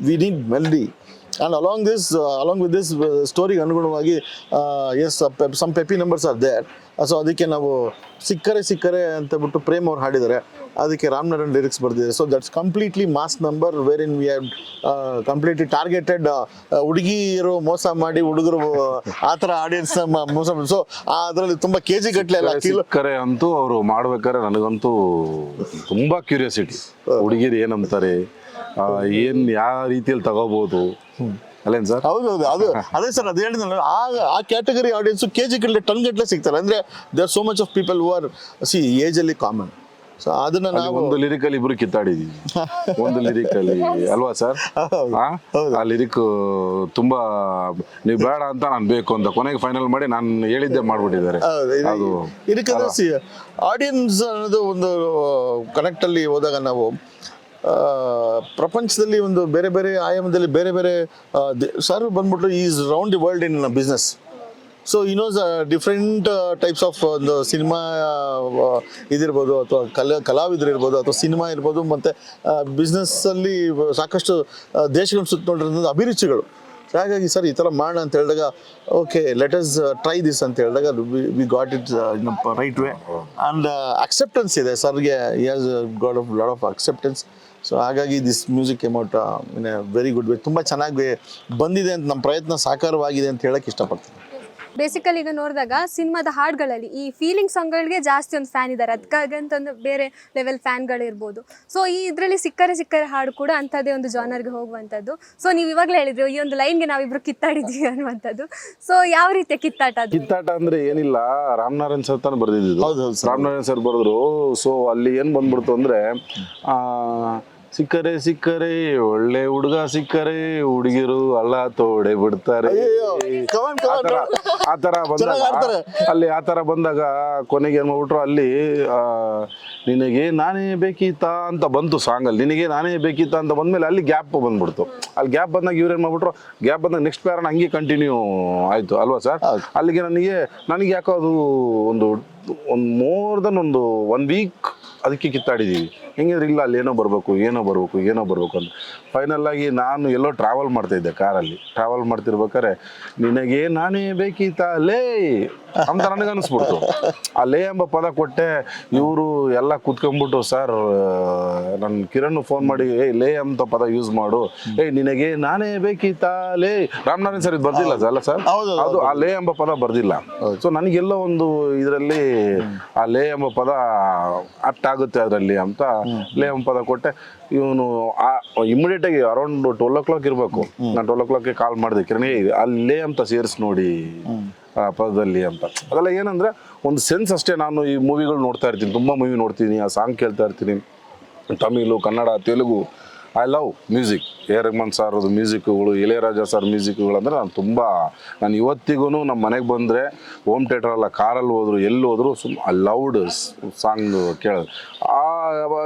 we need melody. And along with this ಸ್ಟೋರಿಗೆ ಅನುಗುಣವಾಗಿ some peppy numbers are there. So ಅದಕ್ಕೆ ನಾವು ಸಿಕ್ಕರೆ ಅಂತ ಬಿಟ್ಟು ಪ್ರೇಮ್ ಅವ್ರು ಹಾಡಿದ್ದಾರೆ, ಅದಕ್ಕೆ ರಾಮನಾರಾಯಣ್ ಲಿರಿಕ್ಸ್ ಬರ್ದಿದೆ. So that's completely mass number where in we have completely targeted ಹುಡುಗಿರು ಮೋಸ ಮಾಡಿ ಹುಡುಗರು ಆ ಥರ ಆಡಿಯನ್ಸ್ ಮೋಸ. ಸೊ ಅದರಲ್ಲಿ ತುಂಬ ಕೆಜಿ ಗಟ್ಟಲೆ ಎಲ್ಲ
ಸಿಕ್ಕರೆ ಅಂತೂ ಅವರು ಮಾಡ್ಬೇಕಾದ್ರೆ ನನಗಂತೂ ತುಂಬ ಕ್ಯೂರಿಯಾಸಿಟಿ, ಹುಡುಗಿರು ಏನಂತಾರೆ, ಏನು ಯಾವ ರೀತಿಯಲ್ಲಿ ತಗೋಬೋದು ಅಲ್ಲೇನು ಸರ್?
ಹೌದೌದು, ಅದೇ ಸರ್, ಅದು ಹೇಳಿದ್ನಲ್ಲ, ಆ ಕ್ಯಾಟಗರಿ ಆಡಿಯನ್ಸು ಕೆಜಿ ಗಟ್ಟಲೆ ಟನ್ ಗಟ್ಟಲೆ ಸಿಗ್ತಾರೆ. ಅಂದರೆ they are so much of people who are ಏಜಲ್ಲಿ ಕಾಮನ್. ಸೊ ಅದನ್ನ ನಾವು
ಒಂದು ಲಿರಿಕಲ್ಲಿ ಇಬ್ರು ಕಿತ್ತಾಡಿದೀವಿ, ಒಂದು ಲಿರಿಕಲ್ಲಿ ಅಲ್ವಾ ಸರ್? ಆ ಲಿರಿಕ್ ತುಂಬಾ ನೀವು ಬೇಡ ಅಂತ ನಾನು ಬೇಕು ಅಂತ ಕೊನೆಗೆ ಫೈನಲ್ ಮಾಡಿ ನಾನು ಹೇಳಿದ್ದೆ ಮಾಡ್ಬಿಟ್ಟಿದ್ದಾರೆ.
ಇದಕ್ಕೆ ಆಡಿಯನ್ಸ್ ಅನ್ನೋದು ಒಂದು ಕನೆಕ್ಟ್ ಅಲ್ಲಿ ಹೋದಾಗ ನಾವು ಪ್ರಪಂಚದಲ್ಲಿ ಒಂದು ಬೇರೆ ಬೇರೆ ಆಯಾಮದಲ್ಲಿ ಬೇರೆ ಬೇರೆ ಸರ್ ಬಂದ್ಬಿಟ್ಟು is round the world in business. So ಇನ್ನೋಸ್ ಡಿಫ್ರೆಂಟ್ ಟೈಪ್ಸ್ ಆಫ್ ಒಂದು ಸಿನಿಮಾ ಇದಿರ್ಬೋದು ಅಥವಾ ಕಲಾವಿದರು ಇರ್ಬೋದು ಅಥವಾ ಸಿನಿಮಾ ಇರ್ಬೋದು ಮತ್ತು ಬಿಸ್ನೆಸ್ಸಲ್ಲಿ ಸಾಕಷ್ಟು ದೇಶಗಳನ್ನ ಸುತ್ತಕೊಂಡಿರೋದು ಅಭಿರುಚಿಗಳು. ಸೊ ಹಾಗಾಗಿ ಸರ್ ಈ ಥರ ಮಾಡೋಣ ಅಂತ ಹೇಳಿದಾಗ okay let us try this ಅಂತ ಹೇಳಿದಾಗ we got it in right way and acceptance ಇದೆ ಸರ್ಗೆ. He has got of lot of acceptance. So ಹಾಗಾಗಿ this music amount in a very good way, ತುಂಬ ಚೆನ್ನಾಗಿ ಬಂದಿದೆ ಅಂತ, ನಮ್ಮ ಪ್ರಯತ್ನ ಸಾಕಾರವಾಗಿದೆ ಅಂತ ಹೇಳಕ್ಕೆ ಇಷ್ಟಪಡ್ತೀನಿ.
ಬೇಸಿಕಲಿ ಈಗ ನೋಡಿದಾಗ ಸಿನಿಮಾದ ಹಾಡುಗಳಲ್ಲಿ ಈ ಫೀಲಿಂಗ್ ಸಾಂಗ್ಗಳಿಗೆ ಜಾಸ್ತಿ ಒಂದು ಫ್ಯಾನ್ ಇದ್ದಾರೆ, ಅದಕ್ಕಾಗಿ ಅಂತಂದು ಬೇರೆ ಲೆವೆಲ್ ಫ್ಯಾನ್ಗಳಿರ್ಬೋದು. ಸೊ ಈ ಇದರಲ್ಲಿ ಸಿಕ್ಕರೆ ಹಾಡು ಕೂಡ ಅಂಥದ್ದೇ ಒಂದು ಜಾನರ್ಗೆ ಹೋಗುವಂಥದ್ದು. ಸೊ ನೀವು ಇವಾಗಲೇ ಹೇಳಿದ್ರು ಈ ಒಂದು ಲೈನ್ಗೆ ನಾವಿಬ್ರು ಕಿತ್ತಾಡಿದ್ದೀವಿ ಅನ್ನುವಂಥದ್ದು. ಸೊ ಯಾವ ರೀತಿಯ ಕಿತ್ತಾಟ ಅದು?
ಕಿತ್ತಾಟ ಅಂದ್ರೆ ಏನಿಲ್ಲ, ರಾಮನಾರಾಯಣ್ ಸರ್ ತಾನು ಬರೆದಿದ್ದು.
ಹೌದು.
ರಾಮನಾರಾಯಣ್ ಸರ್ ಬರೆದ್ರು. ಸೊ ಅಲ್ಲಿ ಏನ್ ಬಂದ್ಬಿಡ್ತು ಅಂದ್ರೆ ಸಿಕ್ಕರೆ ಒಳ್ಳೆ ಹುಡುಗ ಸಿಕ್ಕರೆ ಹುಡುಗಿರು ಅಲ್ಲ ತೋಡೆ ಬಿಡ್ತಾರೆ ಆತರ ಬಂದಾಗ, ಅಲ್ಲಿ ಆತರ ಬಂದಾಗ ಕೊನೆಗೆ ಏನ್ ಮಾಡ್ಬಿಟ್ರು ಅಲ್ಲಿ ನಿನಗೆ ನಾನೇ ಬೇಕಿತ್ತಾ ಅಂತ ಬಂತು ಸಾಂಗ್ ಅಲ್ಲಿ. ನಿನಗೆ ನಾನೇ ಬೇಕಿತ್ತಾ ಅಂತ ಬಂದ್ಮೇಲೆ ಅಲ್ಲಿ ಗ್ಯಾಪ್ ಬಂದ್ಬಿಡ್ತು. ಅಲ್ಲಿ ಗ್ಯಾಪ್ ಬಂದಾಗ ಇವ್ರೇನ್ ಮಾಡ್ಬಿಟ್ರು, ಗ್ಯಾಪ್ ಬಂದಾಗ ನೆಕ್ಸ್ಟ್ ಪ್ಯಾರನ್ ಹಂಗೆ ಕಂಟಿನ್ಯೂ ಆಯ್ತು ಅಲ್ವಾ ಸರ್. ಅಲ್ಲಿಗೆ ನನಗೆ ಯಾಕೋ ಅದು ಒಂದು ಮೋರ್ ದನ್ ಒಂದು 1 ವೀಕ್ ಅದಕ್ಕೆ ಕಿತ್ತಾಡಿದ್ದೀವಿ. ಹೆಂಗಿದ್ರೆ ಇಲ್ಲ ಅಲ್ಲಿ ಏನೋ ಬರಬೇಕು ಅಂತ ಫೈನಲ್ ಆಗಿ ನಾನು ಎಲ್ಲೋ ಟ್ರಾವೆಲ್ ಮಾಡ್ತಾಯಿದ್ದೆ, ಕಾರಲ್ಲಿ ಟ್ರಾವೆಲ್ ಮಾಡ್ತಿರ್ಬೇಕಾರೆ ನಿನಗೆ ನಾನೇ ಬೇಕಿತ್ತ ಲೇ ಅಂತ ನನಗೆ ಅನಿಸ್ಬಿಡ್ತು. ಆ ಲೇ ಎಂಬ ಪದ ಕೊಟ್ಟೆ. ಇವರು ಎಲ್ಲ ಕೂತ್ಕೊಂಡ್ಬಿಟ್ಟು ಸರ್ ನನ್ನ ಕಿರಣ್ ಫೋನ್ ಮಾಡಿ ಲೇ ಅಂತ ಪದ ಯೂಸ್ ಮಾಡು, ನಿನಗೆ ನಾನೇ ಬೇಕಿತ್ತ ಲೇ. ರಾಮನಾರಾಯಣ್ ಸರ್ ಇದು ಬರ್ದಿಲ್ಲ ಅಲ್ಲ ಸರ್, ಅದು ಆ ಲೇ ಎಂಬ ಪದ ಬರ್ದಿಲ್ಲ. ಸೊ ನನಗೆಲ್ಲೋ ಒಂದು ಇದರಲ್ಲಿ ಆ ಲೇ ಎಂಬ ಪದ ಆಪ್ಟ್ ಆಗುತ್ತೆ ಅದರಲ್ಲಿ ಅಂತ ಲೇ ಎಂಬ ಪದ ಕೊಟ್ಟೆ. ಇವನು ಇಮಿಡಿಯೇಟ್ ಆಗಿ ಅರೌಂಡ್ 12 o'clock ಇರಬೇಕು. ನಾನು 12 o'clockಗೆ ಕಾಲ್ ಮಾಡಿದೆ, ಕಿರಣಿ ಅಲ್ಲೇ ಅಂತ ಸೇರಿಸಿ ನೋಡಿ ಪದದಲ್ಲಿ ಅಂತ. ಅದೆಲ್ಲ ಏನಂದ್ರೆ ಒಂದು ಸೆನ್ಸ್ ಅಷ್ಟೇ. ನಾನು ಈ ಮೂವಿಗಳು ನೋಡ್ತಾ ಇರ್ತೀನಿ, ತುಂಬ ಮೂವಿ ನೋಡ್ತೀನಿ, ಆ ಸಾಂಗ್ ಕೇಳ್ತಾ ಇರ್ತೀನಿ, Tamil, Kannada, Telugu. I love music. A Rahman sir ಮ್ಯೂಸಿಕ್ಗಳು, ಇಳೆಯರಾಜ ಸರ್ ಮ್ಯೂಸಿಕ್ಗಳು ಅಂದರೆ ನಾನು ಇವತ್ತಿಗೂ ನಮ್ಮ ಮನೆಗೆ ಬಂದರೆ ಹೋಮ್ ಥಿಯೇಟ್ರಲ್ಲ, ಕಾರಲ್ಲಿ ಹೋದ್ರು ಎಲ್ಲಿ ಹೋದ್ರು ಲೌಡ್ ಸಾಂಗ್ ಕೇಳೋದು. ಆ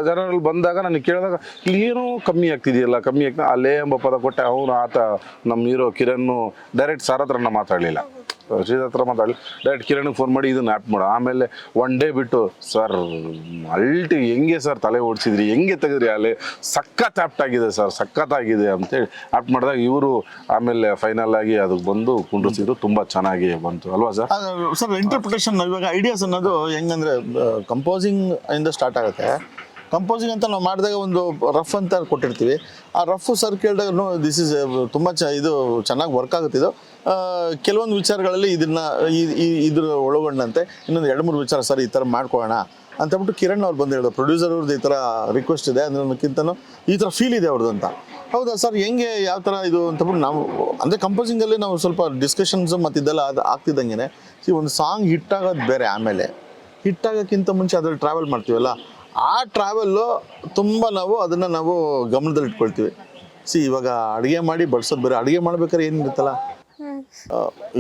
ಜನರಲ್ಲಿ ಬಂದಾಗ ನನಗೆ ಕೇಳಿದಾಗ ಇಲ್ಲಿ ಏನೋ ಕಮ್ಮಿ ಆಗ್ತಿದೆಯಲ್ಲ, ಅಲ್ಲೇ ಎಂಬ ಪದ ಕೊಟ್ಟೆ. ಅವನು ನಮ್ಮ ಹೀರೋ ಕಿರಣ್ ಡೈರೆಕ್ಟ್ ಸರ್ ಹತ್ರ ಮಾತಾಡಲಿಲ್ಲ, ಶ್ರೀಧರ್ ಹತ್ರ ಮಾತಾಡಲಿ, ಡೈರೆಕ್ಟ್ ಕಿರಣ್ಗೆ ಫೋನ್ ಮಾಡಿ ಇದನ್ನ ಆ್ಯಪ್ ಮಾಡು. ಆಮೇಲೆ 1 day ಬಿಟ್ಟು ಸರ್ ಹೆಂಗೆ ಸರ್ ತಲೆ ಓಡಿಸಿದ್ರಿ, ಹೆಂಗೆ ತೆಗೆದ್ರಿ, ಅಲ್ಲಿ ಸಖತ್ ಆ್ಯಪ್ಟ್ ಆಗಿದೆ ಸರ್, ಸಖತ್ತಾಗಿದೆ ಅಂತೇಳಿ ಆ್ಯಪ್ಟ್ ಮಾಡಿದಾಗ ಇವರು ಆಮೇಲೆ ಫೈನಲ್ ಆಗಿ ಅದಕ್ಕೆ ಬಂದು ಕುಂಡ್ರಿಸಿದ್ರು. ತುಂಬ ಚೆನ್ನಾಗಿ ಬಂತು ಅಲ್ವಾ ಸರ್?
ಸರ್ ಇಂಟರ್ಪ್ರಿಟೇಷನ್ ಇವಾಗ ಐಡಿಯಾಸ್ ಅನ್ನೋದು ಹೆಂಗಂದ್ರೆ ಕಂಪೋಸಿಂಗ್ ಇಂದ ಸ್ಟಾರ್ಟ್ ಆಗುತ್ತೆ. ಕಂಪೋಸಿಂಗ್ ಅಂತ ನಾವು ಮಾಡಿದಾಗ ಒಂದು ರಫ್ ಅಂತ ಕೊಟ್ಟಿರ್ತೀವಿ. ಆ ರಫ್ ಸರ್ ಕೇಳಿದಾಗ ನೋ ದಿಸ್ ಇಸ್ ತುಂಬ ಇದು ಚೆನ್ನಾಗಿ ವರ್ಕ್ ಆಗುತ್ತೆ. ಇದು ಕೆಲವೊಂದು ವಿಚಾರಗಳಲ್ಲಿ ಇದ್ರ ಒಳಗೊಂಡಂತೆ ಇನ್ನೊಂದು 2-3 ವಿಚಾರ ಸರ್ ಈ ಥರ ಮಾಡ್ಕೊಳ್ಳೋಣ ಅಂತಬಿಟ್ಟು ಕಿರಣ್ ಅವ್ರು ಬಂದು ಹೇಳಿದ್ರು, ಪ್ರೊಡ್ಯೂಸರ್ ಅವ್ರದ್ದು ಈ ಥರ ರಿಕ್ವೆಸ್ಟ್ ಇದೆ, ಅದಕ್ಕಿಂತನೂ ಈ ಥರ ಫೀಲ್ ಇದೆ ಅವ್ರದ್ದು ಅಂತ. ಹೌದಾ ಸರ್, ಹೆಂಗೆ ಯಾವ ಥರ ಇದು ಅಂತಬಿಟ್ಟು ನಾವು ಅಂದರೆ ಕಂಪೋಸಿಂಗಲ್ಲಿ ನಾವು ಸ್ವಲ್ಪ ಡಿಸ್ಕಷನ್ಸು ಮತ್ತು ಇದೆಲ್ಲ ಅದು ಆಗ್ತಿದ್ದಂಗೆ ಒಂದು ಸಾಂಗ್ ಹಿಟ್ಟಾಗೋದು ಬೇರೆ. ಆಮೇಲೆ ಹಿಟ್ಟಾಗೋಕ್ಕಿಂತ ಮುಂಚೆ ಅದ್ರಲ್ಲಿ ಟ್ರಾವೆಲ್ ಮಾಡ್ತೀವಲ್ಲ, ಆ ಟ್ರಾವೆಲ್ಲು ತುಂಬ ನಾವು ಗಮನದಲ್ಲಿ ಇಟ್ಕೊಳ್ತೀವಿ. ಇವಾಗ ಅಡುಗೆ ಮಾಡಿ ಬಡಿಸೋದು ಬೇರೆ, ಅಡುಗೆ ಮಾಡ್ಬೇಕಾದ್ರೆ ಏನಿರುತ್ತಲ್ಲ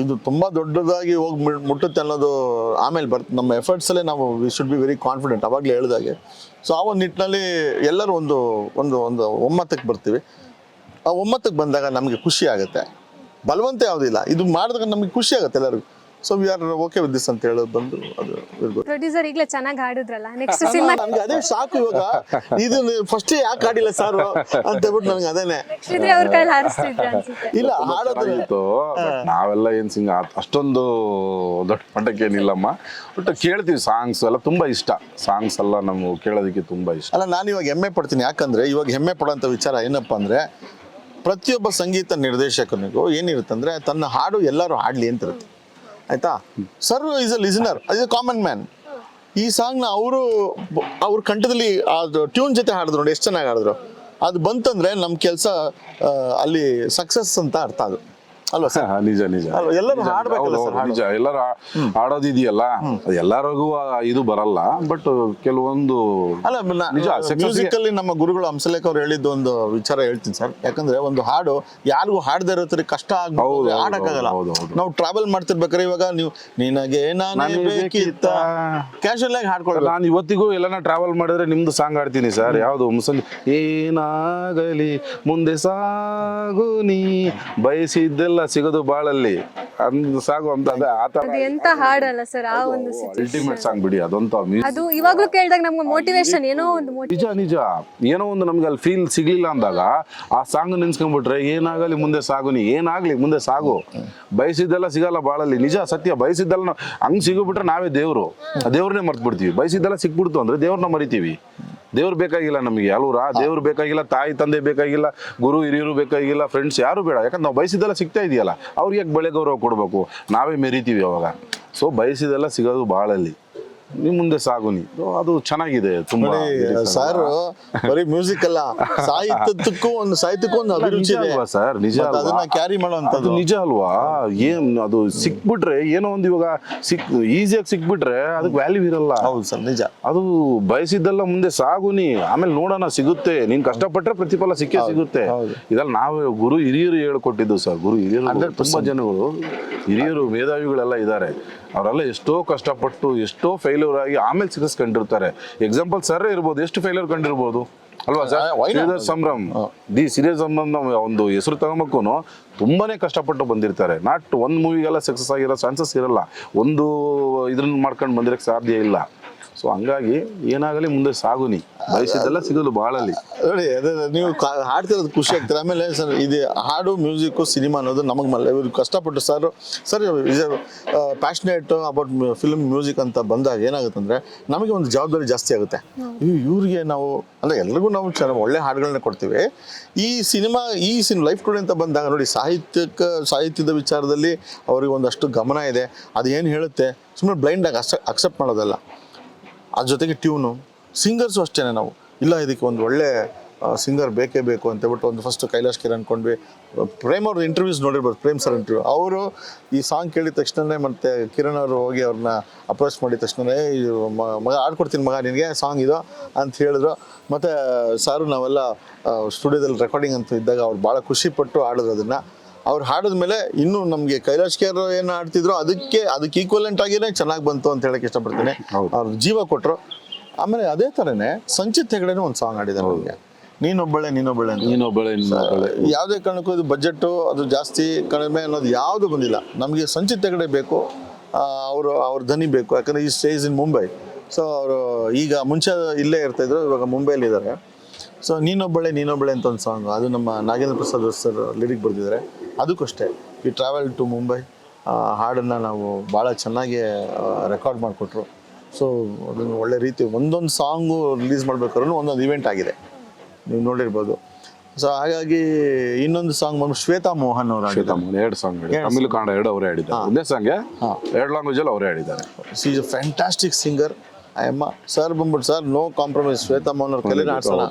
ಇದು ತುಂಬ ದೊಡ್ಡದಾಗಿ ಹೋಗಿ ಮುಟ್ಟುತ್ತೆ ಅನ್ನೋದು ಆಮೇಲೆ ನಮ್ಮ ಎಫರ್ಟ್ಸಲ್ಲೇ ನಾವು we should be very confident. ಅವಾಗಲೇ ಹೇಳಿದಾಗೆ. ಸೊ ಆ ಒಂದು ನಿಟ್ಟಿನಲ್ಲಿ ಎಲ್ಲರೂ ಒಂದು ಒಂದು ಒಂದು ಒಮ್ಮತಕ್ಕೆ ಬರ್ತೀವಿ. ಆ ಒಮ್ಮತಕ್ಕೆ ಬಂದಾಗ ನಮಗೆ ಖುಷಿ ಆಗುತ್ತೆ. ಬಲವಂತ ಯಾವುದಿಲ್ಲ, ಇದು ಮಾಡಿದಾಗ ನಮಗೆ ಖುಷಿ ಆಗುತ್ತೆ ಎಲ್ಲರಿಗೂ. So we are okay with this ಅಂತ ಹೇಳೋದು ಬಂದು ಅದು
ಪ್ರೊಡ್ಯೂಸರ್ ಈಗಲೇ ಚೆನ್ನಾಗಿ ಹಾಡಿದ್ರಲ್ಲ, ನೆಕ್ಸ್ಟ್ ಸಿನಿಮಾ
ನನಗೆ ಅದೇ ಸಾಕು. ಇವಾಗ ಇದು ಫಸ್ಟ್ ಯಾಕೆ ಹಾಡಿಲ್ಲ ಸರ್ ಅಂತ ಹೇಳ್ಬಿಟ್ಟು ನನಗೆ ಅದೇನೆ
ಅವ್ರ ಕೈಲಿ ಹಾರಿಸ್ತಿದ್ರು ಅನ್ಸುತ್ತೆ.
ಇಲ್ಲ ಹಾಡೋದು
ನಾವೆಲ್ಲ ಏನ್ ಸಿಂಗ ಅಷ್ಟೊಂದು ದೊಡ್ಡ ಮಟ್ಟಕ್ಕೆ ಏನಿಲ್ಲಮ್ಮ, ಬಟ್ ಕೇಳ್ತೀವಿ. ಸಾಂಗ್ಸ್ ಎಲ್ಲ ತುಂಬಾ ಇಷ್ಟ, ಸಾಂಗ್ಸ್ ಎಲ್ಲ ನಮ್ಗೆ ಕೇಳೋದಕ್ಕೆ ತುಂಬಾ ಇಷ್ಟ.
ಅಲ್ಲ ನಾನು ಇವಾಗ ಹೆಮ್ಮೆ ಪಡ್ತೀನಿ. ಯಾಕಂದ್ರೆ ಇವಾಗ ಹೆಮ್ಮೆ ಪಡೋಂಥ ವಿಚಾರ ಏನಪ್ಪ ಅಂದ್ರೆ ಪ್ರತಿಯೊಬ್ಬ ಸಂಗೀತ ನಿರ್ದೇಶಕನಿಗೂ ಏನಿರುತ್ತಂದ್ರೆ ತನ್ನ ಹಾಡು ಎಲ್ಲರೂ ಹಾಡ್ಲಿ ಅಂತ ಇರುತ್ತೆ. ಆಯ್ತಾ? Sir is a listener, is a common man. ಈ ಸಾಂಗ್ನ ಅವ್ರ ಕಂಠದಲ್ಲಿ ಅದು ಟ್ಯೂನ್ ಜೊತೆ ಹಾಡಿದ್ರು ನೋಡಿ, ಎಷ್ಟು ಚೆನ್ನಾಗಿ ಹಾಡಿದ್ರು. ಅದು ಬಂತಂದ್ರೆ ನಮ್ಮ ಕೆಲಸ ಅಲ್ಲಿ ಸಕ್ಸಸ್ ಅಂತ ಅರ್ಥ. ಅದು ಅಲ್ವಾ ಸರ್?
ನಿಜ
ಎಲ್ಲರೂ ಹಾಡ್ಬೇಕಲ್ಲ ಸರ್,
ನಿಜ. ಎಲ್ಲರೂ ಹಾಡೋದಿದೆಯಲ್ಲ, ಎಲ್ಲರಿಗೂ ಇದು ಬರಲ್ಲ. ಬಟ್ ಕೆಲವೊಂದು
ಅಲ್ಲ ಮ್ಯೂಸಿಕ್ ಅಲ್ಲಿ ನಮ್ಮ ಗುರುಗಳು ಹಂಸಲೇಖ ಅವ್ರು ಹೇಳಿದ್ದು ಒಂದು ವಿಚಾರ ಹೇಳ್ತೀನಿ ಸರ್. ಯಾಕಂದ್ರೆ ಒಂದು ಹಾಡು ಯಾರಿಗೂ ಹಾಡದೇ ಇರೋತ್ರಿ ಕಷ್ಟ ಆಗ್ಬೋದು, ಹಾಡಕ್ಕಾಗಲ್ಲ. ನಾವು ಟ್ರಾವೆಲ್ ಮಾಡ್ತಿರ್ಬೇಕಾದ್ರೆ ಇವಾಗ ನೀವು ನಿನಗೆ ನಾನೇ ಬೇಕಿತ್ತ ಕ್ಯಾಶುವಲ್ ಆಗಿ ಹಾಡ್ಕೊಳ್ಳೋದು.
ನಾನು ಇವತ್ತಿಗೂ ಎಲ್ಲಾನ ಟ್ರಾವೆಲ್ ಮಾಡಿದ್ರೆ ನಿಮ್ದು ಸಾಂಗ್ ಹಾಡ್ತೀನಿ ಸರ್. ಯಾವ್ದು ಮುಸಲಿ ಏನಾಗಲಿ ಮುಂದೆ ಸಾಗು ನೀ ಬಯಸಿದ್ದೆಲ್ಲ ಸಿಗೋದು ಬಾಳಲ್ಲಿ ಅಂದ್ ಸಾಗು ಅಂತ ಅದೇ ಆ ಥರ
ಅದು ಎಂತ ಹಾಡಲ್ಲ ಸರ್ ಆ ಒಂದು
ಅಲ್ಟಿಮೇಟ್ ಸಾಂಗ್ ಬಿಡಿ ಅದಂತ
ಅದು ಇವಾಗ್ಲೂ ಕೇಳಿದಾಗ ನಮ್ಗೆ ಮೋಟಿವೇಶನ್ ಏನೋ ಒಂದು
ನಿಜ ನಿಜ ಏನೋ ಒಂದು ನಮ್ಗೆ ಅಲ್ಲಿ ಫೀಲ್ ಸಿಗ್ಲಿಲ್ಲ ಅಂದಾಗ ಆ ಸಾಂಗ್ ನೆನ್ಸ್ಕೊಂಡ್ಬಿಟ್ರೆ ಏನಾಗಲಿ ಮುಂದೆ ಸಾಗು ನೀ ಏನಾಗ್ಲಿ ಮುಂದೆ ಸಾಗು. ಬಯಸಿದ್ದೆಲ್ಲ ಸಿಗಲ್ಲ ಬಾಳಲ್ಲಿ, ನಿಜ ಸತ್ಯ. ಬಯಸಿದ್ದೆಲ್ಲ ನಾವು ಹಂಗ್ ಸಿಗೋಬಿಟ್ರೆ ನಾವೇ ದೇವ್ರು, ದೇವ್ರನ್ನೇ ಮರ್ತು ಬಿಡ್ತೀವಿ. ಬಯಸಿದ್ದೆಲ್ಲ ಸಿಕ್ಬಿಡ್ತು ಅಂದ್ರೆ ದೇವ್ರನ್ನ ಮರಿತೀವಿ. ದೇವ್ರು ಬೇಕಾಗಿಲ್ಲ ನಮಗೆ ಅಲ್ವರಾ, ದೇವ್ರು ಬೇಕಾಗಿಲ್ಲ, ತಾಯಿ ತಂದೆ ಬೇಕಾಗಿಲ್ಲ, ಗುರು ಹಿರಿಯರು ಬೇಕಾಗಿಲ್ಲ, ಫ್ರೆಂಡ್ಸ್ ಯಾರು ಬೇಡ. ಯಾಕಂದ್ರೆ ನಾವು ಬಯಸಿದ್ದೆಲ್ಲ ಸಿಗ್ತಾ ಇದೆಯಲ್ಲ, ಅವ್ರಿಗೆ ಯಾಕೆ ಬೆಳೆ ಗೌರವ ಕೊಡಬೇಕು, ನಾವೇ ಮೆರಿತೀವಿ ಅವಾಗ. ಸೊ ಬಯಸಿದೆಲ್ಲ ಸಿಗೋದು ಬಾಳಲ್ಲಿ, ನೀವು ಮುಂದೆ ಸಾಗು ನೀ. ಅದು ಚೆನ್ನಾಗಿದೆ ತುಂಬಾ.
ಸರ್ ಬರೀ ಮ್ಯೂಸಿಕ್ ಅಲ್ಲ, ಸಾಹಿತ್ಯಕ್ಕೂ ಒಂದು ಅಭಿರುಚಿ ಇದೆ
ಸರ್. ನಿಜ
ಅದನ್ನ ಕ್ಯಾರಿ ಮಾಡುವಂತದ್ದು
ನಿಜ ಅಲ್ವಾ. ಏನ್ ಅದು ಸಿಕ್ಬಿಟ್ರೆ ಏನೋ ಒಂದು ಇವಾಗ ಈಸಿಯಾಗಿ ಸಿಕ್ಬಿಟ್ರೆ ಅದಕ್ಕೆ ವ್ಯಾಲ್ಯೂ ಇರಲ್ಲ.
ಹೌದು ಸರ್, ನಿಜ.
ಅದು ಬಯಸಿದ್ದೆಲ್ಲ ಮುಂದೆ ಸಾಗು ನೀ, ಆಮೇಲೆ ನೋಡೋಣ ಸಿಗುತ್ತೆ. ನೀನ್ ಕಷ್ಟಪಟ್ರೆ ಪ್ರತಿಫಲ ಸಿಕ್ಕೇ ಸಿಗುತ್ತೆ. ಇದೆಲ್ಲ ನಾವು ಗುರು ಹಿರಿಯರು ಹೇಳ್ಕೊಟ್ಟಿದ್ದು ಸರ್. ಗುರು ಹಿರಿಯರು ತುಂಬಾ ಜನಗಳು ಹಿರಿಯರು ಮೇಧಾವಿಗಳೆಲ್ಲ ಇದ್ದಾರೆ. ಅವರೆಲ್ಲ ಎಷ್ಟೋ ಕಷ್ಟಪಟ್ಟು ಎಷ್ಟೋ ಫೇಲ್ಯೂರ್ ಆಗಿ ಆಮೇಲೆ ಸಕ್ಸಸ್ ಕಂಡಿರ್ತಾರೆ. ಎಕ್ಸಾಂಪಲ್ ಸರ್ ಇರ್ಬೋದು, ಎಷ್ಟು ಫೇಲ್ಯೂರ್ ಕಂಡಿರ್ಬೋದು ಅಲ್ವಾ ಸರ್. ಶ್ರೀಧರ್ ಸಂಭ್ರಮ್, ಶ್ರೀಧರ್ ಸಂಭ್ರಮ್ ಒಂದು ಹೆಸರು ತಗೊಂಬಕ್ಕೂ ತುಂಬಾನೇ ಕಷ್ಟಪಟ್ಟು ಬಂದಿರ್ತಾರೆ. ನಾಟ್ ಒಂದು ಮೂವಿಗೆಲ್ಲ ಸಕ್ಸಸ್ ಆಗಿರೋ ಚಾನ್ಸಸ್ ಇರಲ್ಲ, ಒಂದು ಇದ್ರನ್ನ ಮಾಡ್ಕೊಂಡು ಬಂದಿರಕ್ಕೆ ಸಾಧ್ಯ ಇಲ್ಲ. ಸೊ ಹಂಗಾಗಿ ಏನಾಗಲಿ ಮುಂದೆ ಸಾಗು ನೀ, ಬಯಸಿದ್ದೆಲ್ಲ ಸಿಗೋದು ಬಾಳಲ್ಲಿ.
ನೋಡಿ ಅದೇ ನೀವು ಹಾಡ್ತಿರೋದು ಖುಷಿ ಆಗ್ತಾರೆ. ಆಮೇಲೆ ಸರ್ ಇದು ಹಾಡು ಮ್ಯೂಸಿಕ್ಕು ಸಿನಿಮಾ ಅನ್ನೋದು ನಮಗೆ ಇವ್ರು ಕಷ್ಟಪಟ್ಟು sir is passionate about film music ಅಂತ ಬಂದಾಗ ಏನಾಗುತ್ತೆ ನಮಗೆ ಒಂದು ಜವಾಬ್ದಾರಿ ಜಾಸ್ತಿ ಆಗುತ್ತೆ. ಇವ್ರಿಗೆ ನಾವು ಅಂದರೆ ಎಲ್ರಿಗೂ ನಾವು ಒಳ್ಳೆ ಹಾಡುಗಳನ್ನ ಕೊಡ್ತೀವಿ. ಈ ಲೈಫ್ ಟುಡೇ ಅಂತ ಬಂದಾಗ ನೋಡಿ ಸಾಹಿತ್ಯದ ವಿಚಾರದಲ್ಲಿ ಅವ್ರಿಗೆ ಒಂದಷ್ಟು ಗಮನ ಇದೆ. ಅದು ಏನು ಹೇಳುತ್ತೆ ಸುಮ್ಮನೆ ಬ್ಲೈಂಡಾಗಿ ಅಕ್ಸೆಪ್ಟ್ ಮಾಡೋದಲ್ಲ. ಅದ್ರ ಜೊತೆಗೆ ಟ್ಯೂನು, ಸಿಂಗರ್ಸು ಅಷ್ಟೇ. ನಾವು ಇಲ್ಲ ಇದಕ್ಕೆ ಒಂದು ಒಳ್ಳೆ ಸಿಂಗರ್ ಬೇಕೇ ಬೇಕು ಅಂತ ಹೇಳ್ಬಿಟ್ಟು ಒಂದು ಫಸ್ಟ್ ಕೈಲಾಶ್ ಕಿರಣ್ ಅಂದ್ಕೊಂಡ್ವಿ. ಪ್ರೇಮ್ ಅವ್ರ ಇಂಟರ್ವ್ಯೂಸ್ ನೋಡಿರ್ಬೋದು, ಪ್ರೇಮ್ ಸರ್ ಇಂಟರ್ವ್ಯೂ. ಅವರು ಈ ಸಾಂಗ್ ಕೇಳಿದ ತಕ್ಷಣವೇ ಮತ್ತೆ ಕಿರಣ್ ಅವರು ಹೋಗಿ ಅವ್ರನ್ನ ಅಪ್ರೋಚ್ ಮಾಡಿದ ತಕ್ಷಣವೇ ಮಗ ಆಡ್ಕೊಡ್ತೀನಿ ಮಗ ನಿನಗೆ ಸಾಂಗ್ ಇದು ಅಂತ ಹೇಳಿದ್ರು. ಮತ್ತು ಸಾರು ನಾವೆಲ್ಲ ಸ್ಟುಡಿಯೋದಲ್ಲಿ ರೆಕಾರ್ಡಿಂಗ್ ಅಂತ ಇದ್ದಾಗ ಅವ್ರು ಭಾಳ ಖುಷಿಪಟ್ಟು ಆಡಿದ್ರು ಅದನ್ನು. ಅವ್ರು ಹಾಡಿದ್ಮೇಲೆ ಇನ್ನೂ ನಮಗೆ ಕೈಲಾಶ್ ಕೇರ್ ಏನು ಆಡ್ತಿದ್ರು ಅದಕ್ಕೆ ಈಕ್ವಲೆಂಟ್ ಆಗಿನೇ ಚೆನ್ನಾಗಿ ಬಂತು ಅಂತ ಹೇಳಕ್ಕೆ ಇಷ್ಟಪಡ್ತೀನಿ. ಅವ್ರು ಜೀವ ಕೊಟ್ಟರು. ಆಮೇಲೆ ಅದೇ ಥರನೇ ಸಂಚಿತ್ ಹೆಗಡೆನೂ ಒಂದು ಸಾಂಗ್ ಆಡಿದ್ದಾರೆ ನಮಗೆ, ನೀನೊಬ್ಬಳೆ ಅಂತ. ಯಾವುದೇ ಕಾರಣಕ್ಕೂ ಇದು ಬಜೆಟ್ಟು ಅದು ಜಾಸ್ತಿ ಕಡಿಮೆ ಅನ್ನೋದು ಯಾವುದು ಬಂದಿಲ್ಲ. ನಮಗೆ ಸಂಚಿತ್ ಹೆಗಡೆ ಬೇಕು, ಅವ್ರ ಧ್ವನಿ ಬೇಕು. ಯಾಕಂದರೆ ಈ ಸ್ಟೇಜ್ ಇನ್ ಮುಂಬೈ. ಸೊ ಅವರು ಈಗ ಮುಂಚೆ ಇಲ್ಲೇ ಇರ್ತಾಯಿದ್ರು, ಇವಾಗ ಮುಂಬೈಲಿ ಇದ್ದಾರೆ. ಸೊ ನೀನೊಬ್ಬಳೆ ಅಂತ ಒಂದು ಸಾಂಗ್, ಅದು ನಮ್ಮ ನಾಗೇಂದ್ರ ಪ್ರಸಾದ್ ಸರ್ ಲಿರಿಕ್ ಬರೆದಿದ್ದಾರೆ. ಅದಕ್ಕೂ ಅಷ್ಟೇ ವಿ ಟ್ರಾವೆಲ್ ಟು ಮುಂಬೈ. ಹಾಡನ್ನು ನಾವು ಭಾಳ ಚೆನ್ನಾಗಿ ರೆಕಾರ್ಡ್ ಮಾಡಿಕೊಟ್ರು. ಸೊ ಅದನ್ನು ಒಳ್ಳೆ ರೀತಿ ಒಂದೊಂದು ಸಾಂಗು ರಿಲೀಸ್ ಮಾಡ್ಬೇಕಾದ್ರೂ ಒಂದೊಂದು ಇವೆಂಟ್ ಆಗಿದೆ, ನೀವು ನೋಡಿರ್ಬೋದು. ಸೊ ಹಾಗಾಗಿ ಇನ್ನೊಂದು ಸಾಂಗ್ ಬಂದು ಶ್ವೇತಾ ಮೋಹನ್ ಅವರು
ಎರಡು ಸಾಂಗ್, ತಮಿಳು ಕನ್ನಡ ಎರಡು ಅವರೇ ಆಡಿದ್ದಾರೆ. ಒಂದೇ ಸಾಂಗ್ಗೆ ಎರಡು ಲ್ಯಾಂಗ್ವೇಜಲ್ಲಿ ಅವರೇ ಆಡಿದ್ದಾರೆ.
She is a fantastic singer. ಅಯ್ಯಮ್ಮ ಸರ್ ಬಂದ್ಬಿಟ್ಟು sir no compromise, Shweta Mohan ಅವ್ರ ಕೈಲಿ ಆಡ್ಸೋಣ.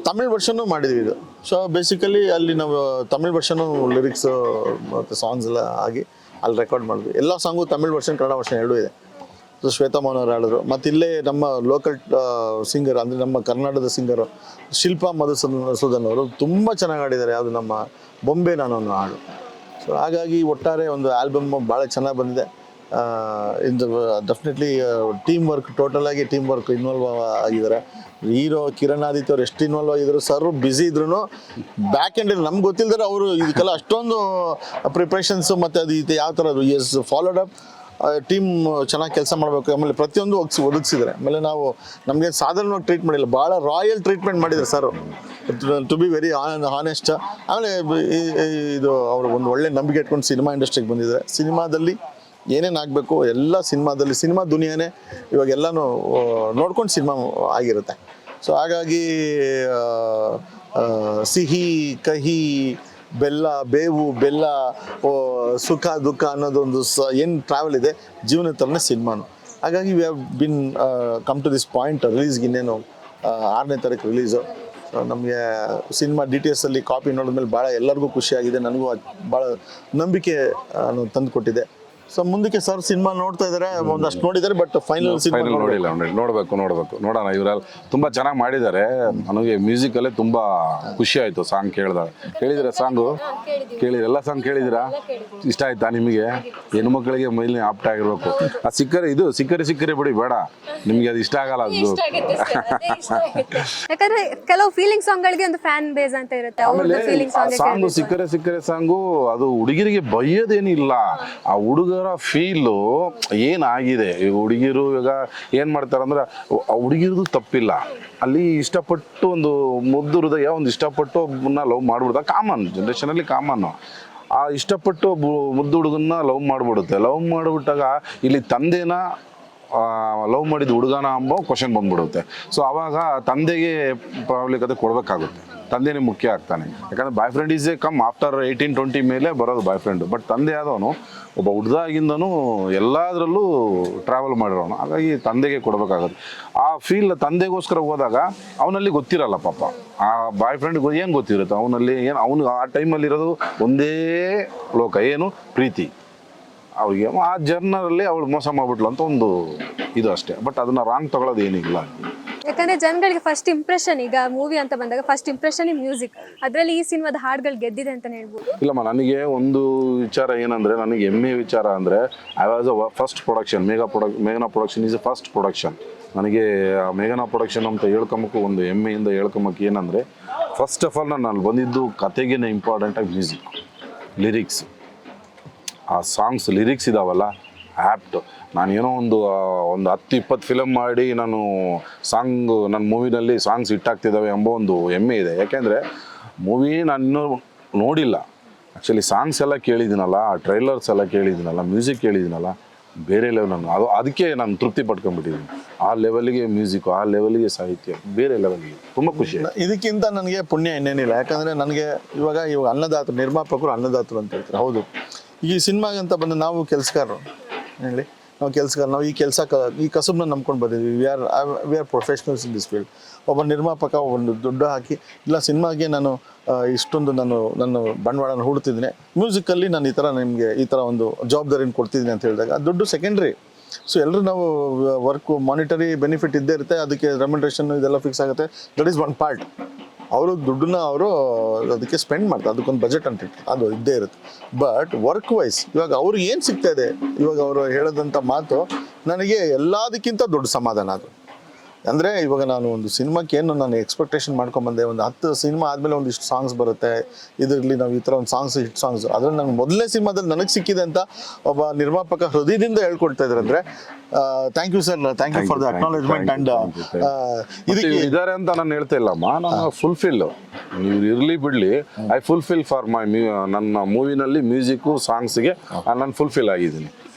ತಮಿಳ್ ವರ್ಷನೂ ಮಾಡಿದ್ವಿ ಇದು. ಸೊ ಬೇಸಿಕಲಿ ಅಲ್ಲಿ ನಾವು ತಮಿಳ್ ವರ್ಷನೂ ಲಿರಿಕ್ಸ್ ಮತ್ತು ಸಾಂಗ್ಸ್ ಎಲ್ಲ ಆಗಿ ಅಲ್ಲಿ ರೆಕಾರ್ಡ್ ಮಾಡಿದ್ವಿ. ಎಲ್ಲ song Tamil version Kannada version ಎರಡೂ ಇದೆ. ಸೊ ಶ್ವೇತಾ ಮೋಹನ್ ಅವರು ಆಡಿದ್ರು. ಮತ್ತು ಇಲ್ಲೇ ನಮ್ಮ ಲೋಕಲ್ ಸಿಂಗರ್ ಅಂದರೆ ನಮ್ಮ ಕರ್ನಾಟಕದ ಸಿಂಗರು ಶಿಲ್ಪಾ ಮಧುಸೂದನ್ ಅವರು ತುಂಬ ಚೆನ್ನಾಗಿ ಆಡಿದ್ದಾರೆ. ಯಾವುದು ನಮ್ಮ ಬೊಂಬೆ ನಾನು ಅನ್ನೋ ಹಾಡು. ಸೊ ಹಾಗಾಗಿ ಒಟ್ಟಾರೆ ಒಂದು ಆಲ್ಬಮ್ ಭಾಳ ಚೆನ್ನಾಗಿ ಬಂದಿದೆ. ಇದು ಡೆಫಿನೆಟ್ಲಿ ಟೀಮ್ ವರ್ಕ್, ಟೋಟಲ್ ಆಗಿ ಟೀಮ್ ವರ್ಕ್ ಇನ್ವಾಲ್ವ್ ಆಗಿದ್ದಾರೆ. ಹೀರೋ ಕಿರಣ್ ಆದಿತ್ಯ ಅವ್ರು ಎಷ್ಟು ಇನ್ವಾಲ್ವ್ ಆಗಿದ್ರು, ಸರ್ ಬ್ಯುಸಿ ಇದ್ರು ಬ್ಯಾಕ್ ಎಂಡ್ ನಮ್ಗೆ ಗೊತ್ತಿಲ್ಲದ್ರೆ ಅವರು ಇದಕ್ಕೆಲ್ಲ ಅಷ್ಟೊಂದು ಪ್ರಿಪ್ರೇಷನ್ಸು ಮತ್ತು ಅದು ಇದು ಯಾವ ಥರ ಅದು ಎಸ್ ಫಾಲೋಡ್ ಅಪ್. ಟೀಮ್ ಚೆನ್ನಾಗಿ ಕೆಲಸ ಮಾಡಬೇಕು. ಆಮೇಲೆ ಪ್ರತಿಯೊಂದು ಒದಗಿಸಿದ್ದಾರೆ. ಆಮೇಲೆ ನಾವು ನಮಗೆ ಸಾಧಾರಣವಾಗಿ ಟ್ರೀಟ್ ಮಾಡಿಲ್ಲ, ಭಾಳ ರಾಯಲ್ ಟ್ರೀಟ್ಮೆಂಟ್ ಮಾಡಿದ್ದಾರೆ sir, to be very honest. ಆಮೇಲೆ ಇದು ಅವರು ಒಂದು ಒಳ್ಳೆ ನಂಬಿಕೆ ಇಟ್ಕೊಂಡು ಸಿನಿಮಾ ಇಂಡಸ್ಟ್ರಿಗೆ ಬಂದಿದ್ದಾರೆ. ಸಿನಿಮಾದಲ್ಲಿ ಏನೇನು ಆಗಬೇಕು ಎಲ್ಲ ಸಿನಿಮಾ ದುನಿಯಾನೇ ಇವಾಗ ಎಲ್ಲನೂ ನೋಡ್ಕೊಂಡು ಸಿನಿಮಾ ಆಗಿರುತ್ತೆ. ಸೊ ಹಾಗಾಗಿ ಸಿಹಿ ಕಹಿ ಬೆಲ್ಲ ಬೇವು ಬೆಲ್ಲ ಸುಖ ದುಃಖ ಅನ್ನೋದೊಂದು ಏನು ಟ್ರಾವೆಲ್ ಇದೆ ಜೀವನ ಥರನೇ ಸಿನಿಮಾನು. ಹಾಗಾಗಿ we have been come to this point. ರಿಲೀಸ್ಗೆ ಇನ್ನೇನು 6ನೇ ತಾರೀಕು ರಿಲೀಸು. ಸೊ ನಮಗೆ ಸಿನಿಮಾ DTS ಅಲ್ಲಿ ಕಾಪಿ ನೋಡಿದ್ಮೇಲೆ ಭಾಳ ಎಲ್ಲರಿಗೂ ಖುಷಿಯಾಗಿದೆ. ನನಗೂ ಭಾಳ ನಂಬಿಕೆ ತಂದು ಕೊಟ್ಟಿದೆ. ಸೊ ಮುಂದಕ್ಕೆ ಸರ್ ಸಿನಿಮಾ ನೋಡ್ತಾ ಇದ್ದಾರೆ, ಒಂದಷ್ಟು ನೋಡಿದ್ದಾರೆ, ಬಟ್ ಫೈನಲ್
ಫೈನಲ್ ನೋಡಿಲ್ಲ ನೋಡೋಣ. ಇವರೆಲ್ಲ ತುಂಬ ಚೆನ್ನಾಗಿ ಮಾಡಿದ್ದಾರೆ. ನನಗೆ ಮ್ಯೂಸಿಕಲ್ಲೇ ತುಂಬ ಖುಷಿ ಆಯಿತು ಸಾಂಗ್ ಕೇಳಿದಾಗ. ಕೇಳಿದಿರಾ ಸಾಂಗು? ಕೇಳಿದ್ರೆ ಎಲ್ಲ ಸಾಂಗ್ ಕೇಳಿದಿರಾ? ಇಷ್ಟ ಆಯ್ತಾ ನಿಮಗೆ? ಹೆಣ್ಮಕ್ಳಿಗೆ ಮೈಲಿ ಆಪ್ಟ್ ಆಗಿರ್ಬೇಕು. ಆ ಸಿಕ್ಕರೆ ಬಿಡಿ ಬೇಡ, ನಿಮಗೆ ಅದು ಇಷ್ಟ ಆಗಲ್ಲ ಅದು.
ಯಾಕಂದ್ರೆ ಕೆಲವು ಫೀಲಿಂಗ್ ಸಾಂಗ್ಗಳಿಗೆ ಒಂದು ಫ್ಯಾನ್ ಬೇಸ್ ಅಂತ ಇರುತ್ತೆ. ಅವ್ರದ್ದು ಫೀಲಿಂಗ್
ಸಾಂಗು ಸಿಕ್ಕರೆ ಸಾಂಗು ಅದು ಹುಡುಗಿರಿಗೆ ಬೈಯೋದೇನಿಲ್ಲ. ಆ ಹುಡುಗರ ಫೀಲು ಏನಾಗಿದೆ, ಈ ಹುಡುಗಿರು ಇವಾಗ ಏನ್ ಮಾಡ್ತಾರೆ ಅಂದ್ರೆ ಹುಡುಗಿರದು ತಪ್ಪಿಲ್ಲ. ಅಲ್ಲಿ ಇಷ್ಟಪಟ್ಟು ಒಂದು ಮುದ್ದು ಹೃದಯ ಒಂದು ಇಷ್ಟಪಟ್ಟು ಒಬ್ಬನ್ನ ಲವ್ ಮಾಡ್ಬಿಡ್ದ, ಕಾಮನ್ ಜನರೇಷನ್ ಅಲ್ಲಿ ಕಾಮನ್. ಆ ಇಷ್ಟಪಟ್ಟು ಮುದ್ದು ಹುಡುಗನ್ನ ಲವ್ ಮಾಡ್ಬಿಡುತ್ತೆ. ಲವ್ ಮಾಡಿಬಿಟ್ಟಾಗ ಇಲ್ಲಿ ತಂದೆನ ಲವ್ ಮಾಡಿದ ಹುಡುಗನ ಅಂಬೋ ಕ್ವಶನ್ ಬಂದ್ಬಿಡುತ್ತೆ. ಸೊ ಅವಾಗ ತಂದೆಗೆ ಪ್ರಾಬ್ಲಿಕತೆ ಕೊಡಬೇಕಾಗುತ್ತೆ. ತಂದೆನೇ ಮುಖ್ಯ ಆಗ್ತಾನೆ. ಯಾಕಂದ್ರೆ boyfriend is a come after 18-20 ಮೇಲೆ ಬರೋದು ಬಾಯ್ ಫ್ರೆಂಡ್. ಬಟ್ ತಂದೆ ಆದವನು ಒಬ್ಬ ಹುಡ್ದಾಗಿಂದನೂ ಎಲ್ಲದರಲ್ಲೂ ಟ್ರಾವೆಲ್ ಮಾಡಿರೋನು. ಹಾಗಾಗಿ ತಂದೆಗೆ ಕೊಡಬೇಕಾಗುತ್ತೆ. ಆ ಫೀಲ್ ತಂದೆಗೋಸ್ಕರ ಹೋದಾಗ ಅವನಲ್ಲಿ ಗೊತ್ತಿರಲ್ಲ ಪಾಪ. ಆ ಬಾಯ್ ಫ್ರೆಂಡ್ಗೆ ಏನು ಗೊತ್ತಿರುತ್ತೆ ಅವನಲ್ಲಿ? ಏನು ಅವನು ಆ ಟೈಮಲ್ಲಿ ಇರೋದು ಒಂದೇ ಲೋಕ, ಏನು ಪ್ರೀತಿ. ಅವ್ರಿಗೆ ಆ ಜರ್ನರಲ್ಲಿ ಅವಳು ಮೋಸ ಮಾಡ್ಬಿಟ್ಲು ಅಂತ ಒಂದು ಇದು ಅಷ್ಟೇ. ಬಟ್ ಅದನ್ನ ರಾಂಗ್ ತಗೊಳ್ಳೋದು ಏನಿಲ್ಲ.
ಯಾಕಂದ್ರೆ ಜನಗಳಿಗೆ ಫಸ್ಟ್ ಇಂಪ್ರೆಷನ್, ಈಗ ಮೂವಿ ಅಂತ ಬಂದಾಗ ಫಸ್ಟ್ ಇಂಪ್ರೆಷನ್ ಮ್ಯೂಸಿಕ್. ಅದರಲ್ಲಿ ಈ ಸಿನಿಮಾದ ಹಾಡುಗಳು ಗೆದ್ದಿದೆ ಅಂತಾನೆ ಹೇಳ್ಬೋದು.
ಇಲ್ಲಮ್ಮ, ನನಗೆ ಒಂದು ವಿಚಾರ ಏನಂದ್ರೆ, ನನಗೆ ಹೆಮ್ಮೆ ವಿಚಾರ ಅಂದರೆ I was a first production. ಮೇಘನಾ production is a first production. ನನಗೆ ಮೇಘನಾ ಪ್ರೊಡಕ್ಷನ್ ಅಂತ ಹೇಳ್ಕೊಂಬಕ್ಕೂ ಒಂದು ಹೆಮ್ಮೆಯಿಂದ ಹೇಳ್ಕೊಂಬಕ್ಕೆ ಏನಂದರೆ, ಫಸ್ಟ್ ಆಫ್ ಆಲ್ ನಾನು ಬಂದಿದ್ದು ಕತೆಗೇನೆ ಇಂಪಾರ್ಟೆಂಟಾಗಿ ಮ್ಯೂಸಿಕ್, ಲಿರಿಕ್ಸ್. ಆ ಸಾಂಗ್ಸ್ ಲಿರಿಕ್ಸ್ ಇದಾವಲ್ಲ ಆ್ಯಪ್ಟ್. ನಾನೇನೋ ಒಂದು 10-20 ಫಿಲಮ್ ಮಾಡಿ ನಾನು ನನ್ನ ಮೂವಿನಲ್ಲಿ ಸಾಂಗ್ಸ್ ಹಿಟ್ಟಾಗ್ತಿದ್ದಾವೆ ಎಂಬ ಒಂದು ಹೆಮ್ಮೆ ಇದೆ. ಯಾಕೆಂದರೆ ಮೂವಿ ನಾನು ಇನ್ನೂ ನೋಡಿಲ್ಲ. ಆ್ಯಕ್ಚುಲಿ ಸಾಂಗ್ಸ್ ಎಲ್ಲ ಕೇಳಿದ್ದೀನಲ್ಲ, ಟ್ರೈಲರ್ಸ್ ಎಲ್ಲ ಕೇಳಿದ್ದೀನಲ್ಲ, ಮ್ಯೂಸಿಕ್ ಕೇಳಿದ್ದೀನಲ್ಲ, ಬೇರೆ ಲೆವೆಲ್. ಅದಕ್ಕೆ ನಾನು ತೃಪ್ತಿ ಪಡ್ಕೊಂಡ್ಬಿಟ್ಟಿದ್ದೀನಿ. ಆ ಲೆವೆಲ್ಗೆ ಮ್ಯೂಸಿಕ್, ಆ ಲೆವೆಲ್ಗೆ ಸಾಹಿತ್ಯ, ಬೇರೆ ಲೆವೆಲ್ಗೆ ತುಂಬ ಖುಷಿ.
ಇದಕ್ಕಿಂತ ನನಗೆ ಪುಣ್ಯ ಇನ್ನೇನಿಲ್ಲ. ಯಾಕಂದರೆ ನನಗೆ ಇವಾಗ ಅನ್ನದಾತರು, ನಿರ್ಮಾಪಕರು ಅನ್ನದಾತರು ಅಂತ ಹೇಳ್ತಾರೆ. ಹೌದು, ಈ ಸಿನಿಮಾಗಂತ ಬಂದು ನಾವು ಕೆಲಸಗಾರರು ಹೇಳಿ, ನಾವು ಈ ಕಸಬನ್ನ ನಂಬ್ಕೊಂಡು ಬಂದಿದ್ವಿ. We are professionals in this field. ಒಬ್ಬ ನಿರ್ಮಾಪಕ ಒಂದು ದುಡ್ಡು ಹಾಕಿ ಇಲ್ಲ ಸಿನಿಮಾಗೆ ನಾನು ಇಷ್ಟೊಂದು ನನ್ನ ಬಂಡವಾಳನ ಹೂಡ್ತಿದ್ದೀನಿ, ಮ್ಯೂಸಿಕಲ್ಲಿ ನಾನು ನಿಮಗೆ ಈ ಥರ ಒಂದು ಜವಾಬ್ದಾರಿನ ಕೊಡ್ತಿದ್ದೀನಿ ಅಂತ ಹೇಳಿದಾಗ ದುಡ್ಡು ಸೆಕೆಂಡ್ರಿ. ಸೊ ಎಲ್ಲರೂ ನಾವು ವರ್ಕು ಮಾನಿಟರಿ ಬೆನಿಫಿಟ್ ಇದ್ದೇ ಇರುತ್ತೆ, ಅದಕ್ಕೆ ರೆಮ್ಯುನರೇಷನ್ ಇದೆಲ್ಲ ಫಿಕ್ಸ್ ಆಗುತ್ತೆ. That is one part. ಅವರು ದುಡ್ಡನ್ನ ಅದಕ್ಕೆ ಸ್ಪೆಂಡ್ ಮಾಡ್ತಾರೆ, ಅದಕ್ಕೊಂದು ಬಜೆಟ್ ಅಂತ ಅದು ಇದ್ದೇ ಇರುತ್ತೆ. ಬಟ್ ವರ್ಕ್ ವೈಸ್ ಇವಾಗ ಅವ್ರಿಗೆ ಏನು ಸಿಗ್ತಾ ಇದೆ, ಇವಾಗ ಅವರು ಹೇಳೋದಂಥ ಮಾತು ನನಗೆ ಎಲ್ಲದಕ್ಕಿಂತ ದೊಡ್ಡ ಸಮಾಧಾನ. ಅದು ಅಂದರೆ ಇವಾಗ ನಾನು ಒಂದು ಸಿನಿಮಾಕ್ಕೆ ಏನು ನಾನು ಎಕ್ಸ್ಪೆಕ್ಟೇಷನ್ ಮಾಡ್ಕೊಂಬಂದೆ, ಒಂದು 10 ಸಿನಿಮಾ ಆದಮೇಲೆ ಒಂದಿಷ್ಟು ಸಾಂಗ್ಸ್ ಬರುತ್ತೆ, ಇದರಲ್ಲಿ ನಾವು ಈ ಥರ ಒಂದು ಹಿಟ್ ಸಾಂಗ್ಸ್ ಅದ್ರಲ್ಲಿ ನಂಗೆ ಮೊದಲನೇ ಸಿನಿಮಾದಲ್ಲಿ ನನಗೆ ಸಿಕ್ಕಿದೆ ಅಂತ ಒಬ್ಬ ನಿರ್ಮಾಪಕ ಹೃದಯದಿಂದ ಹೇಳ್ಕೊಡ್ತಾ ಇದ್ದಾರೆ. ಅಂದರೆ thank you sir, thank you for the acknowledgement. And
ಇದಕ್ಕೆ ಇದ್ದಾರೆ ಅಂತ ನಾನು ಹೇಳ್ತಾ ಇಲ್ಲಮ್ಮ, ನಾನು ಫುಲ್ಫಿಲ್, ನೀವು ಇರಲಿ ಬಿಡಲಿ, ಐ ಫುಲ್ಫಿಲ್ ಫಾರ್ ಮೈ ನನ್ನ ಮೂವಿನಲ್ಲಿ ಮ್ಯೂಸಿಕ್ಕು ಸಾಂಗ್ಸ್ಗೆ ನಾನು ಫುಲ್ಫಿಲ್ ಆಗಿದ್ದೀನಿ.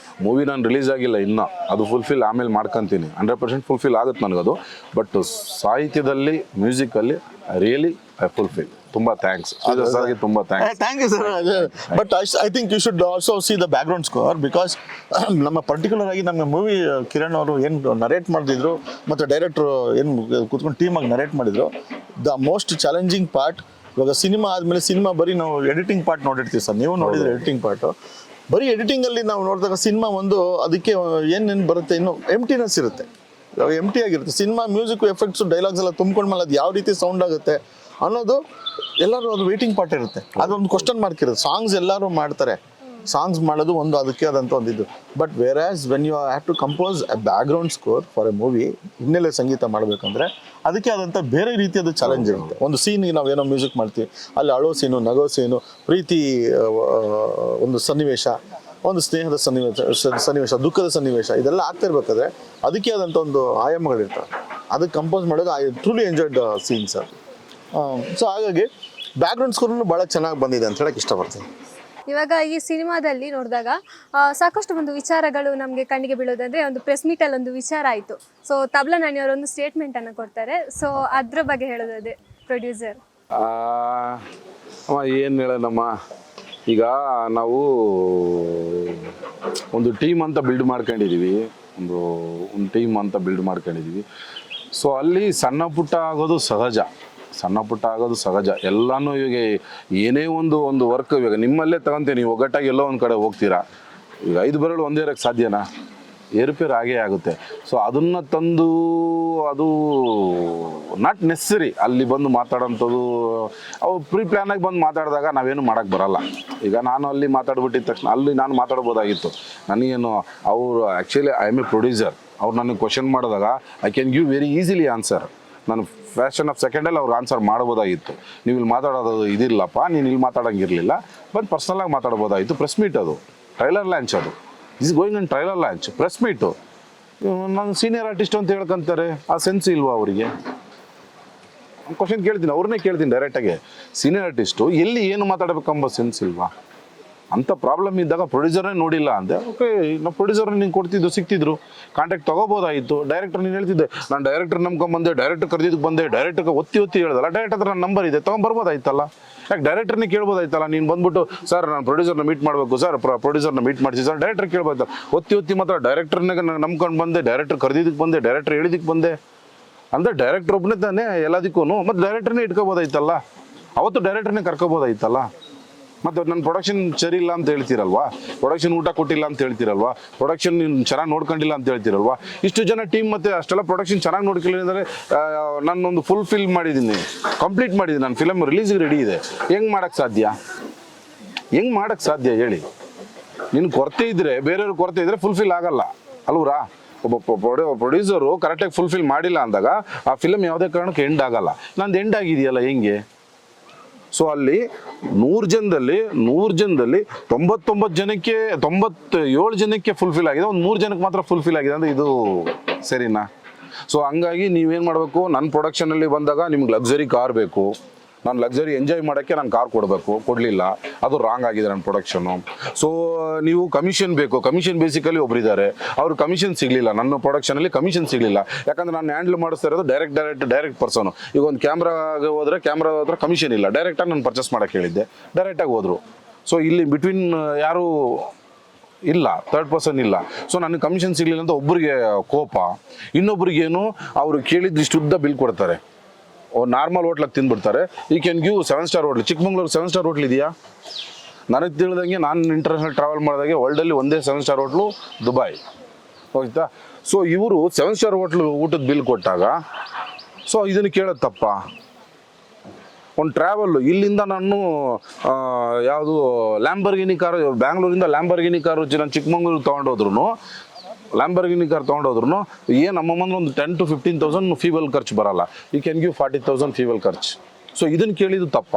ಮೂವಿ ನಾನು ರಿಲೀಸ್ ಆಗಿಲ್ಲ ಇನ್ನೂ, ಅದು ಫುಲ್ಫಿಲ್ ಆಮೇಲೆ ಮಾಡ್ಕೊತೀನಿ. 100% ಫುಲ್ಫಿಲ್ ಆಗುತ್ತೆ ನನಗದು. ಬಟ್ ಸಾಹಿತ್ಯದಲ್ಲಿ, ಮ್ಯೂಸಿಕಲ್ಲಿ ರಿಯಲಿ ಐ ಫುಲ್ಫಿಲ್. ತುಂಬ ಥ್ಯಾಂಕ್ಸ್ ಸರ್ಗೆ, ತುಂಬ
thank you sir. But I think you should also see the background score, because ನಮ್ಮ ಪರ್ಟಿಕ್ಯುಲರ್ ಆಗಿ ನಮ್ಮ ಮೂವಿ ಕಿರಣ್ ಅವರು ಏನು ನರೇಟ್ ಮಾಡಿದ್ರು ಮತ್ತು ಡೈರೆಕ್ಟ್ರು ಏನು ಕೂತ್ಕೊಂಡು ಟೀಮಾಗಿ ನರೇಟ್ ಮಾಡಿದ್ರು, ದ ಮೋಸ್ಟ್ ಚಾಲೆಂಜಿಂಗ್ ಪಾರ್ಟ್. ಇವಾಗ ಸಿನಿಮಾ ಆದಮೇಲೆ ಸಿನಿಮಾ ಬರೀ ನಾವು ಎಡಿಟಿಂಗ್ ಪಾರ್ಟ್ ನೋಡಿರ್ತೀವಿ ಸರ್, ನೀವು ನೋಡಿದ್ರೆ ಎಡಿಟಿಂಗ್ ಪಾರ್ಟು. ಬರೀ ಎಡಿಟಿಂಗಲ್ಲಿ ನಾವು ನೋಡಿದಾಗ ಸಿನಿಮಾ ಒಂದು ಅದಕ್ಕೆ ಏನೇನು ಬರುತ್ತೆ, ಇನ್ನೂ ಎಂಟಿನೆಸ್ ಇರುತ್ತೆ, ಎಂಟಿ ಆಗಿರುತ್ತೆ. ಸಿನಿಮಾ ಮ್ಯೂಸಿಕ್ ಎಫೆಕ್ಟ್ಸು ಡೈಲಾಗ್ಸ್ ಎಲ್ಲ ತುಂಬ್ಕೊಂಡ್ಮೇಲೆ ಅದು ಯಾವ ರೀತಿ ಸೌಂಡ್ ಆಗುತ್ತೆ ಅನ್ನೋದು ಎಲ್ಲರೂ ಅದು ವೇಟಿಂಗ್ ಪಾರ್ಟ್ ಇರುತ್ತೆ. ಅದೊಂದು ಕ್ವಶನ್ ಮಾರ್ಕ್ ಇರುತ್ತೆ. ಸಾಂಗ್ಸ್ ಎಲ್ಲರೂ ಮಾಡ್ತಾರೆ, ಸಾಂಗ್ಸ್ ಮಾಡೋದು ಒಂದು ಅದಕ್ಕೆ ಆದಂಥ ಒಂದಿದ್ದು. But whereas when you have to compose a background score for a movie, ಹಿನ್ನೆಲೆ ಸಂಗೀತ ಮಾಡಬೇಕಂದ್ರೆ ಅದಕ್ಕೆ ಆದಂಥ ಬೇರೆ ರೀತಿಯಾದ ಚಾಲೆಂಜ್ ಇರುತ್ತೆ. ಒಂದು ಸೀನ್ಗೆ ನಾವೇನೋ ಮ್ಯೂಸಿಕ್ ಮಾಡ್ತೀವಿ, ಅಲ್ಲಿ ಅಳೋ ಸೀನು, ನಗೋ ಸೀನು, ಪ್ರೀತಿ ಒಂದು ಸನ್ನಿವೇಶ, ಒಂದು ಸ್ನೇಹದ ಸನ್ನಿವೇಶ, ದುಃಖದ ಸನ್ನಿವೇಶ, ಇದೆಲ್ಲ ಆಗ್ತಿರ್ಬೇಕಾದ್ರೆ ಅದಕ್ಕೆ ಆದಂಥ ಒಂದು ಆಯಾಮಗಳಿರ್ತವೆ. ಅದಕ್ಕೆ ಕಂಪೋಸ್ ಮಾಡೋದು I truly enjoyed scene sir. So ಹಾಗಾಗಿ ಬ್ಯಾಕ್ಗ್ರೌಂಡ್ ಸ್ಕೋರ್ನು ಭಾಳ ಚೆನ್ನಾಗಿ ಬಂದಿದೆ ಅಂತ ಹೇಳಕ್ಕೆ ಇಷ್ಟಪಡ್ತೀನಿ.
ಇವಾಗ ಈ ಸಿನಿಮಾದಲ್ಲಿ ನೋಡಿದಾಗ ಸಾಕಷ್ಟು ಒಂದು ವಿಚಾರಗಳು ನಮಗೆ ಕಣ್ಣಿಗೆ ಬೀಳೋದಂದ್ರೆ, ಒಂದು ಪ್ರೆಸ್ ಮೀಟಲ್ಲಿ ಒಂದು ವಿಚಾರ ಆಯಿತು. ಸೊ ತಬ್ಲಾ ನಾಣಿಯವರು ಒಂದು ಸ್ಟೇಟ್ಮೆಂಟನ್ನು ಕೊಡ್ತಾರೆ. ಸೊ ಅದ್ರ ಬಗ್ಗೆ ಹೇಳೋದೇ ಪ್ರೊಡ್ಯೂಸರ್.
ಅಮ್ಮ ಏನು ಹೇಳೋಣಮ್ಮ, ಈಗ ನಾವು ಒಂದು ಟೀಮ್ ಅಂತ ಬಿಲ್ಡ್ ಮಾಡ್ಕೊಂಡಿದ್ದೀವಿ, ಒಂದು ಟೀಮ್ ಅಂತ ಬಿಲ್ಡ್ ಮಾಡ್ಕೊಂಡಿದ್ದೀವಿ. ಸೊ ಅಲ್ಲಿ ಸಣ್ಣ ಪುಟ್ಟ ಆಗೋದು ಸಹಜ. ಎಲ್ಲನೂ ಇವಾಗ ಏನೇ ಒಂದು ವರ್ಕ್, ಇವಾಗ ನಿಮ್ಮಲ್ಲೇ ತಗೊಂತೀವಿ, ನೀವು ಒಗ್ಗಟ್ಟಾಗಿ ಎಲ್ಲೋ ಒಂದು ಕಡೆ ಹೋಗ್ತೀರಾ, ಈಗ 5 ಬೆರಳು ಒಂದೇ ಇರೋಕ್ಕೆ ಸಾಧ್ಯನಾ? ಏರುಪೇರು ಆಗೇ ಆಗುತ್ತೆ. ಸೊ ಅದನ್ನು ತಂದು ಅದು ನಾಟ್ ನೆಸರಿ ಅಲ್ಲಿ ಬಂದು ಮಾತಾಡೋಂಥದ್ದು. ಅವ್ರು ಪ್ರೀ ಪ್ಲ್ಯಾನಾಗಿ ಬಂದು ಮಾತಾಡಿದಾಗ ನಾವೇನು ಮಾಡೋಕ್ಕೆ ಬರಲ್ಲ. ಈಗ ನಾನು ಅಲ್ಲಿ ಮಾತಾಡ್ಬಿಟ್ಟಿದ ತಕ್ಷಣ ಅಲ್ಲಿ ನಾನು ಮಾತಾಡ್ಬೋದಾಗಿತ್ತು. ನನಗೇನು ಅವರು actually I am A producer. ಅವ್ರು ನನಗೆ ಕ್ವಶನ್ ಮಾಡಿದಾಗ I can give very easily answer. ನಾನು ಫ್ಯಾಷನ್ ಆಫ್ ಸೆಕೆಂಡಲ್ಲಿ ಅವ್ರು ಆನ್ಸರ್ ಮಾಡ್ಬೋದಾಗಿತ್ತು. ನೀವು ಇಲ್ಲಿ ಮಾತಾಡೋದು ಇದಿಲ್ಲಪ್ಪ, ನೀನು ಇಲ್ಲಿ ಮಾತಾಡೋಂಗಿರಲಿಲ್ಲ, ಬಂದು ಪರ್ಸ್ನಲಾಗಿ ಮಾತಾಡ್ಬೋದಾಗಿತ್ತು. ಪ್ರೆಸ್ ಮೀಟ್ ಅದು, ಟ್ರೈಲರ್ ಲಾಂಚ್ ಅದು. This going in trailer launch, press meet. ನಾನು ಸೀನಿಯರ್ ಆರ್ಟಿಸ್ಟ್ ಅಂತ ಹೇಳ್ಕೊಂತಾರೆ, ಆ ಸೆನ್ಸ್ ಇಲ್ವಾ ಅವರಿಗೆ? ಕ್ವಶನ್ ಕೇಳ್ತೀನಿ, ಅವ್ರನ್ನೇ ಕೇಳ್ತೀನಿ ಡೈರೆಕ್ಟಾಗಿ. ಸೀನಿಯರ್ ಆರ್ಟಿಸ್ಟು ಎಲ್ಲಿ ಏನು ಮಾತಾಡಬೇಕೆಂಬ ಸೆನ್ಸ್ ಇಲ್ವಾ? ಅಂಥ ಪ್ರಾಬ್ಲಮ್ ಇದ್ದಾಗ ಪ್ರೊಡ್ಯೂಸರ್ನೇ ನೋಡಿಲ್ಲ ಅಂದೆ. ಓಕೆ, ನಾವು ಪ್ರೊಡ್ಯೂಸರ್ ನಿಂಗೆ ಕೊಡ್ತಿದ್ದು, ಸಿಕ್ತಿದ್ರು, ಕಾಂಟ್ಯಾಕ್ಟ್ ತೊಗೋಬೋದಾಗಿತ್ತು. ಡೈರೆಕ್ಟರ್ ನೀನು ಹೇಳ್ತಿದ್ದೆ, ನಾನು ಡೈರೆಕ್ಟರ್ ನಂಬ್ಕೊಂಬಂದೆ, ಡೈರೆಕ್ಟರ್ ಕರೆದಿದ್ದಕ್ಕೆ ಬಂದೆ, ಡೈರೆಕ್ಟರ್ಗೆ ಒತ್ತಿ ಹೇಳ್ದಲ್ಲ, ಡೈರೆಕ್ಟರ್ ಹತ್ರ ನನ್ನ ನಂಬರ್ ಇದೆ, ತೊಗೊಂಬರ್ಬೋದಾಯ್ತಲ್ಲ. ಯಾಕೆ ಡೈರೆಕ್ಟರ್ನೇ ಕೇಳ್ಬೋದಾಯ್ತಲ್ಲ? ನೀನು ಬಂದ್ಬಿಟ್ಟು ಸರ್ ನಾನು ಪ್ರೊಡ್ಯೂಸರ್ನ ಮೀಟ್ ಮಾಡಬೇಕು ಸರ್, ಪ್ರೊಡ್ಯೂಸರ್ನ ಮೀಟ್ ಮಾಡಿಸಿ ಸರ್, ಡೈರೆಕ್ಟರ್ ಕೇಳ್ಬೋದಲ್ಲ. ಒತ್ತಿ ಮಾತ್ರ ಡೈರೆಕ್ಟರ್ನಾಗ ನಂಬ್ಕೊಂಡು ಬಂದೆ, ಡೈರೆಕ್ಟರ್ ಕರೆದಿದ್ದಕ್ಕೆ ಬಂದೆ, ಡೈರೆಕ್ಟರ್ ಹೇಳಿದ್ದಕ್ಕೆ ಬಂದೆ ಅಂದರೆ ಡೈರೆಕ್ಟರ್ ಒಬ್ಬನೇ ತಾನೇ ಎಲ್ಲದಕ್ಕೂ. ಮತ್ತು ಡೈರೆಕ್ಟರ್ನೇ ಇಟ್ಕೋಬೋದಾಯ್ತಲ್ಲ, ಅವತ್ತು ಡೈರೆಕ್ಟರ್ನೇ ಕರ್ಕೋಬೋದಾಯ್ತಲ್ಲ. ಮತ್ತು ನನ್ನ ಪ್ರೊಡಕ್ಷನ್ ಸರಿ ಇಲ್ಲ ಅಂತ ಹೇಳ್ತೀರಲ್ವಾ, ಪ್ರೊಡಕ್ಷನ್ ಊಟ ಕೊಟ್ಟಿಲ್ಲ ಅಂತ ಹೇಳ್ತೀರಲ್ವಾ, ಪ್ರೊಡಕ್ಷನ್ ನೀನು ಚೆನ್ನಾಗಿ ನೋಡ್ಕೊಂಡಿಲ್ಲ ಅಂತ ಹೇಳ್ತೀರಲ್ವಾ. ಇಷ್ಟು ಜನ ಟೀಮ್ ಮತ್ತು ಅಷ್ಟೆಲ್ಲ ಪ್ರೊಡಕ್ಷನ್ ಚೆನ್ನಾಗಿ ನೋಡ್ಕೊಳ್ಳಿ ಅಂದರೆ ನಾನೊಂದು ಫುಲ್ ಮಾಡಿದ್ದೀನಿ, ಕಂಪ್ಲೀಟ್ ಮಾಡಿದ್ದೀನಿ, ನನ್ನ ಫಿಲಮ್ ರಿಲೀಸಿಗೆ ರೆಡಿ ಇದೆ. ಹೆಂಗೆ ಮಾಡೋಕ್ಕೆ ಸಾಧ್ಯ ಹೇಳಿ? ನಿನ್ನ ಕೊರತೆ ಇದ್ದರೆ, ಬೇರೆಯವ್ರ ಕೊರತೆ ಇದ್ದರೆ ಫುಲ್ಫಿಲ್ ಆಗಲ್ಲ ಅಲ್ವರಾ? ಒಬ್ಬ ಪ್ರೊಡ್ಯೂಸರು ಕರೆಕ್ಟಾಗಿ ಫುಲ್ಫಿಲ್ ಮಾಡಿಲ್ಲ ಅಂದಾಗ ಆ ಫಿಲಮ್ ಯಾವುದೇ ಕಾರಣಕ್ಕೆ ಎಂಡ್ ಆಗಲ್ಲ. ನಂದು ಎಂಡ್ ಆಗಿದೆಯಲ್ಲ ಹೆಂಗೆ? ಸೊ ಅಲ್ಲಿ 100 ಜನದಲ್ಲಿ 99 ಜನಕ್ಕೆ 97 ಜನಕ್ಕೆ ಫುಲ್ಫಿಲ್ ಆಗಿದೆ, ಒಂದು 3 ಜನಕ್ಕೆ ಮಾತ್ರ ಫುಲ್ಫಿಲ್ ಆಗಿದೆ ಅಂದರೆ ಇದು ಸರಿನಾ? ಸೊ ಹಂಗಾಗಿ ನೀವೇನು ಮಾಡಬೇಕು, ನನ್ನ ಪ್ರೊಡಕ್ಷನಲ್ಲಿ ಬಂದಾಗ ನಿಮ್ಗೆ ಲಕ್ಸರಿ ಕಾರ್ ಬೇಕು, ನಾನು ಲಕ್ಸರಿ ಎಂಜಾಯ್ ಮಾಡೋಕ್ಕೆ ನಾನು ಕಾರ್ ಕೊಡಲಿಲ್ಲ, ಅದು ರಾಂಗ್ ಆಗಿದೆ ನನ್ನ ಪ್ರೊಡಕ್ಷನು. ಸೊ ನೀವು ಕಮಿಷನ್ ಬೇಕು, ಕಮಿಷನ್ ಬೇಸಿಕಲಿ ಒಬ್ಬರಿದ್ದಾರೆ, ಅವ್ರು ಕಮಿಷನ್ ಸಿಗಲಿಲ್ಲ, ನನ್ನ ಪ್ರೊಡಕ್ಷನಲ್ಲಿ ಕಮಿಷನ್ ಸಿಗಲಿಲ್ಲ. ಯಾಕಂದರೆ ನಾನು ಹ್ಯಾಂಡಲ್ ಮಾಡಿಸ್ತಾ ಇರೋದು ಡೈರೆಕ್ಟ್ ಪರ್ಸನು. ಈಗ ಒಂದು ಕ್ಯಾಮ್ರಾಗೆ ಹೋದರೆ ಕಮಿಷನ್ ಇಲ್ಲ, ಡೈರೆಕ್ಟಾಗಿ ನಾನು ಪರ್ಚೇಸ್ ಮಾಡೋಕ್ಕೆ ಹೇಳಿದ್ದೆ, ಡೈರೆಕ್ಟಾಗಿ ಹೋದರು. ಸೊ ಇಲ್ಲಿ ಬಿಟ್ವೀನ್ ಯಾರು ಇಲ್ಲ, ಥರ್ಡ್ ಪರ್ಸನ್ ಇಲ್ಲ. ಸೊ ನನಗೆ ಕಮಿಷನ್ ಸಿಗಲಿಲ್ಲ ಅಂತ ಒಬ್ಬರಿಗೆ ಕೋಪ, ಇನ್ನೊಬ್ರಿಗೇನು ಅವರು ಕೇಳಿದ್ದು ಉದ್ದ ಬಿಲ್ ಕೊಡ್ತಾರೆ. ನಾರ್ಮಲ್ ಹೋಟ್ಲಾಗ ತಿಂದ್ಬಿಡ್ತಾರೆ. ಈ can give 7 star hotel. Chikmagalur 7 star hotel ಇದೆಯಾ? ನನಗೆ ತಿಳಿದಂಗೆ ನಾನು ಇಂಟರ್ನ್ಯಾಷನಲ್ ಟ್ರಾವೆಲ್ ಮಾಡಿದಾಗೆ ವರ್ಲ್ಡಲ್ಲಿ ಒಂದೇ 7 ಸ್ಟಾರ್ ಹೋಟ್ಲು ದುಬೈ, ಹೋಗ್ತಾ. ಸೊ ಇವರು 7 ಸ್ಟಾರ್ ಹೋಟ್ಲು ಊಟದ ಬಿಲ್ ಕೊಟ್ಟಾಗ ಸೊ ಇದನ್ನು ಕೇಳೋದು ತಪ್ಪ? ಒಂದು ಟ್ರಾವೆಲ್ಲು ಇಲ್ಲಿಂದ ನಾನು ಯಾವುದು ಲ್ಯಾಂಬರ್ಗಿನಿ ಕಾರು, ಬ್ಯಾಂಗ್ಳೂರಿಂದ ಲ್ಯಾಂಬರ್ಗಿನಿ ಕಾರು ನಾನು ಚಿಕ್ಕಮಂಗ್ಳೂರಿಗೆ ತೊಗೊಂಡೋದ್ರು, ಲ್ಯಾಂಬರ್ಗಿನಿ ಕಾರ್ ತೊಗೊಂಡೋದ್ರು ಏನು ನಮ್ಮಂದ್ರೆ ಒಂದು 10,000 to 15,000 ಫೀವಲ್ ಖರ್ಚು ಬರಲ್ಲ. ಯು ಕ್ಯಾನ್ ಗಿವ್ 40,000 ಫೀವಲ್ ಖರ್ಚು. ಸೊ ಇದನ್ನು ಕೇಳಿದ್ದು ತಪ್ಪ?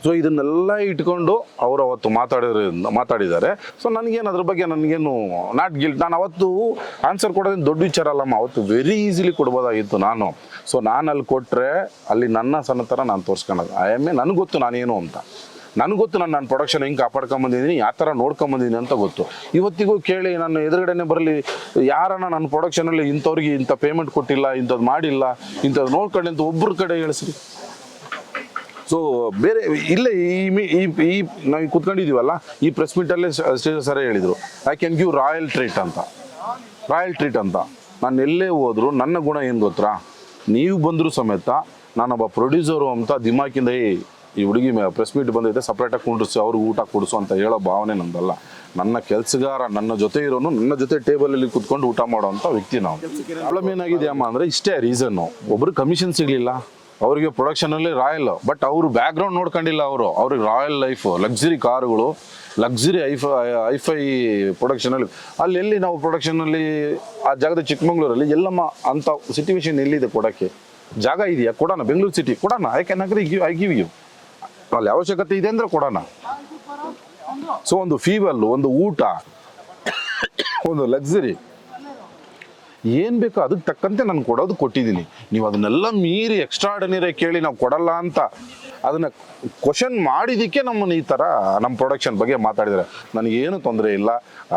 ಸೊ ಇದನ್ನೆಲ್ಲ ಇಟ್ಕೊಂಡು ಅವರು ಅವತ್ತು ಮಾತಾಡಿದ್ದಾರೆ. ಸೊ ನನಗೇನು ಅದ್ರ ಬಗ್ಗೆ ನನಗೇನು ನಾಟ್ ಗಿಲ್ಟ್. ನಾನು ಅವತ್ತು ಆನ್ಸರ್ ಕೊಡೋದೇನು ದೊಡ್ಡ ವಿಚಾರ ಅಲ್ಲಮ್ಮ, ಅವತ್ತು ವೆರಿ ಈಸಿಲಿ ಕೊಡ್ಬೋದಾಗಿತ್ತು ನಾನು. ಸೊ ನಾನು ಅಲ್ಲಿ ಕೊಟ್ಟರೆ ಅಲ್ಲಿ ನನ್ನ ಸಣ್ಣ ಥರ ನಾನು ತೋರಿಸ್ಕೊಳ್ಳೋದು. ನನಗೆ ಗೊತ್ತು ನಾನೇನು ಅಂತ, ನನಗೆ ಗೊತ್ತು ನಾನು ಪ್ರೊಡಕ್ಷನ್ ಹೆಂಗೆ ಕಾಪಾಡ್ಕೊಂಬಂದಿದ್ದೀನಿ, ಯಾವ ಥರ ನೋಡ್ಕೊಂಬಂದಿದ್ದೀನಿ ಅಂತ ಗೊತ್ತು. ಇವತ್ತಿಗೂ ಕೇಳಿ ನಾನು ಎದುರುಗಡೆನೇ ಬರಲಿ, ಯಾರನ್ನ ನನ್ನ ಪ್ರೊಡಕ್ಷನಲ್ಲಿ ಇಂಥವ್ರಿಗೆ ಇಂಥ ಪೇಮೆಂಟ್ ಕೊಟ್ಟಿಲ್ಲ, ಇಂಥದ್ದು ಮಾಡಿಲ್ಲ, ಇಂಥದ್ದು ನೋಡ್ಕೊಳ್ಳಿ ಅಂತ ಒಬ್ಬರ ಕಡೆ ಹೇಳಿಸ್ರಿ. ಸೊ ಬೇರೆ ಇಲ್ಲೇ ಈ ನಾವು ಕೂತ್ಕೊಂಡಿದ್ದೀವಲ್ಲ, ಈ ಪ್ರೆಸ್ ಮೀಟಲ್ಲೇ ಶ್ರೀಧರ್ ಸರೇ ಹೇಳಿದರು, I can give royal treat ಅಂತ. ನಾನು ಎಲ್ಲೇ ಹೋದ್ರು ನನ್ನ ಗುಣ ಏನು ಗೊತ್ತಾ? ನೀವು ಬಂದರೂ ಸಮೇತ ನಾನೊಬ್ಬ ಪ್ರೊಡ್ಯೂಸರು ಅಂತ ದಿಮಾಕಿಂದ ಈ ಹುಡುಗಿ ಪ್ರೆಸ್ ಮೀಟ್ ಬಂದೈತೆ ಸಪ್ರೇಟಾಗಿ ಕುಂಡ್ರಿಸಿ ಅವ್ರಿಗೆ ಊಟ ಕೊಡಿಸು ಅಂತ ಹೇಳೋ ಭಾವನೆ ನಮ್ದಲ್ಲ. ನನ್ನ ಕೆಲಸಗಾರ, ನನ್ನ ಜೊತೆ ಇರೋನು, ನನ್ನ ಜೊತೆ ಟೇಬಲಲ್ಲಿ ಕೂತ್ಕೊಂಡು ಊಟ ಮಾಡೋ ಅಂಥ ವ್ಯಕ್ತಿ ನಾವು. ಪ್ರಾಬ್ಲಮ್ ಏನಾಗಿದೆ ಅಮ್ಮ ಅಂದರೆ ಇಷ್ಟೇ ರೀಸನ್ನು. ಒಬ್ರಿಗೆ ಕಮಿಷನ್ ಸಿಗಲಿಲ್ಲ, ಅವರಿಗೆ ಪ್ರೊಡಕ್ಷನಲ್ಲಿ ರಾಯಲ್, ಬಟ್ ಅವರು ಬ್ಯಾಕ್ಗ್ರೌಂಡ್ ನೋಡ್ಕೊಂಡಿಲ್ಲ. ಅವ್ರಿಗೆ ರಾಯಲ್ ಲೈಫು, ಲಕ್ಸುರಿ ಕಾರುಗಳು, ಲಕ್ಸುರಿ ಐಫೈ ಪ್ರೊಡಕ್ಷನಲ್ಲಿ. ಎಲ್ಲಿ ನಾವು ಪ್ರೊಡಕ್ಷನಲ್ಲಿ ಆ ಜಾಗದ ಚಿಕ್ಕಮಂಗ್ಳೂರಲ್ಲಿ ಎಲ್ಲಮ್ಮ ಅಂಥ ಸಿಚುವೇಶನ್ ಎಲ್ಲಿದೆ ಕೊಡೋಕ್ಕೆ? ಜಾಗ ಇದೆಯಾ? ಕೊಡೋಣ. ಬೆಂಗಳೂರು ಸಿಟಿ ಕೊಡೋಣ. I can agree, I give you. ಅಲ್ಲಿ ಅವಶ್ಯಕತೆ ಇದೆ ಅಂದರೆ ಕೊಡೋಣ. ಸೊ ಒಂದು ಫೀವಲ್ಲು, ಒಂದು ಊಟ, ಒಂದು ಲಕ್ಸುರಿ ಏನು ಬೇಕೋ ಅದಕ್ಕೆ ತಕ್ಕಂತೆ ನಾನು ಕೊಟ್ಟಿದ್ದೀನಿ. ನೀವು ಅದನ್ನೆಲ್ಲ ಮೀರಿ ಎಕ್ಸ್ಟ್ರಾರ್ಡಿನರಿ ಕೇಳಿ ನಾವು ಕೊಡಲ್ಲ ಅಂತ ಅದನ್ನು ಕ್ವಶನ್ ಮಾಡಿದ್ದಕ್ಕೆ ನಮ್ಮನ್ನು ಈ ಥರ ನಮ್ಮ ಪ್ರೊಡಕ್ಷನ್ ಬಗ್ಗೆ ಮಾತಾಡಿದ್ದಾರೆ. ನನಗೇನು ತೊಂದರೆ ಇಲ್ಲ,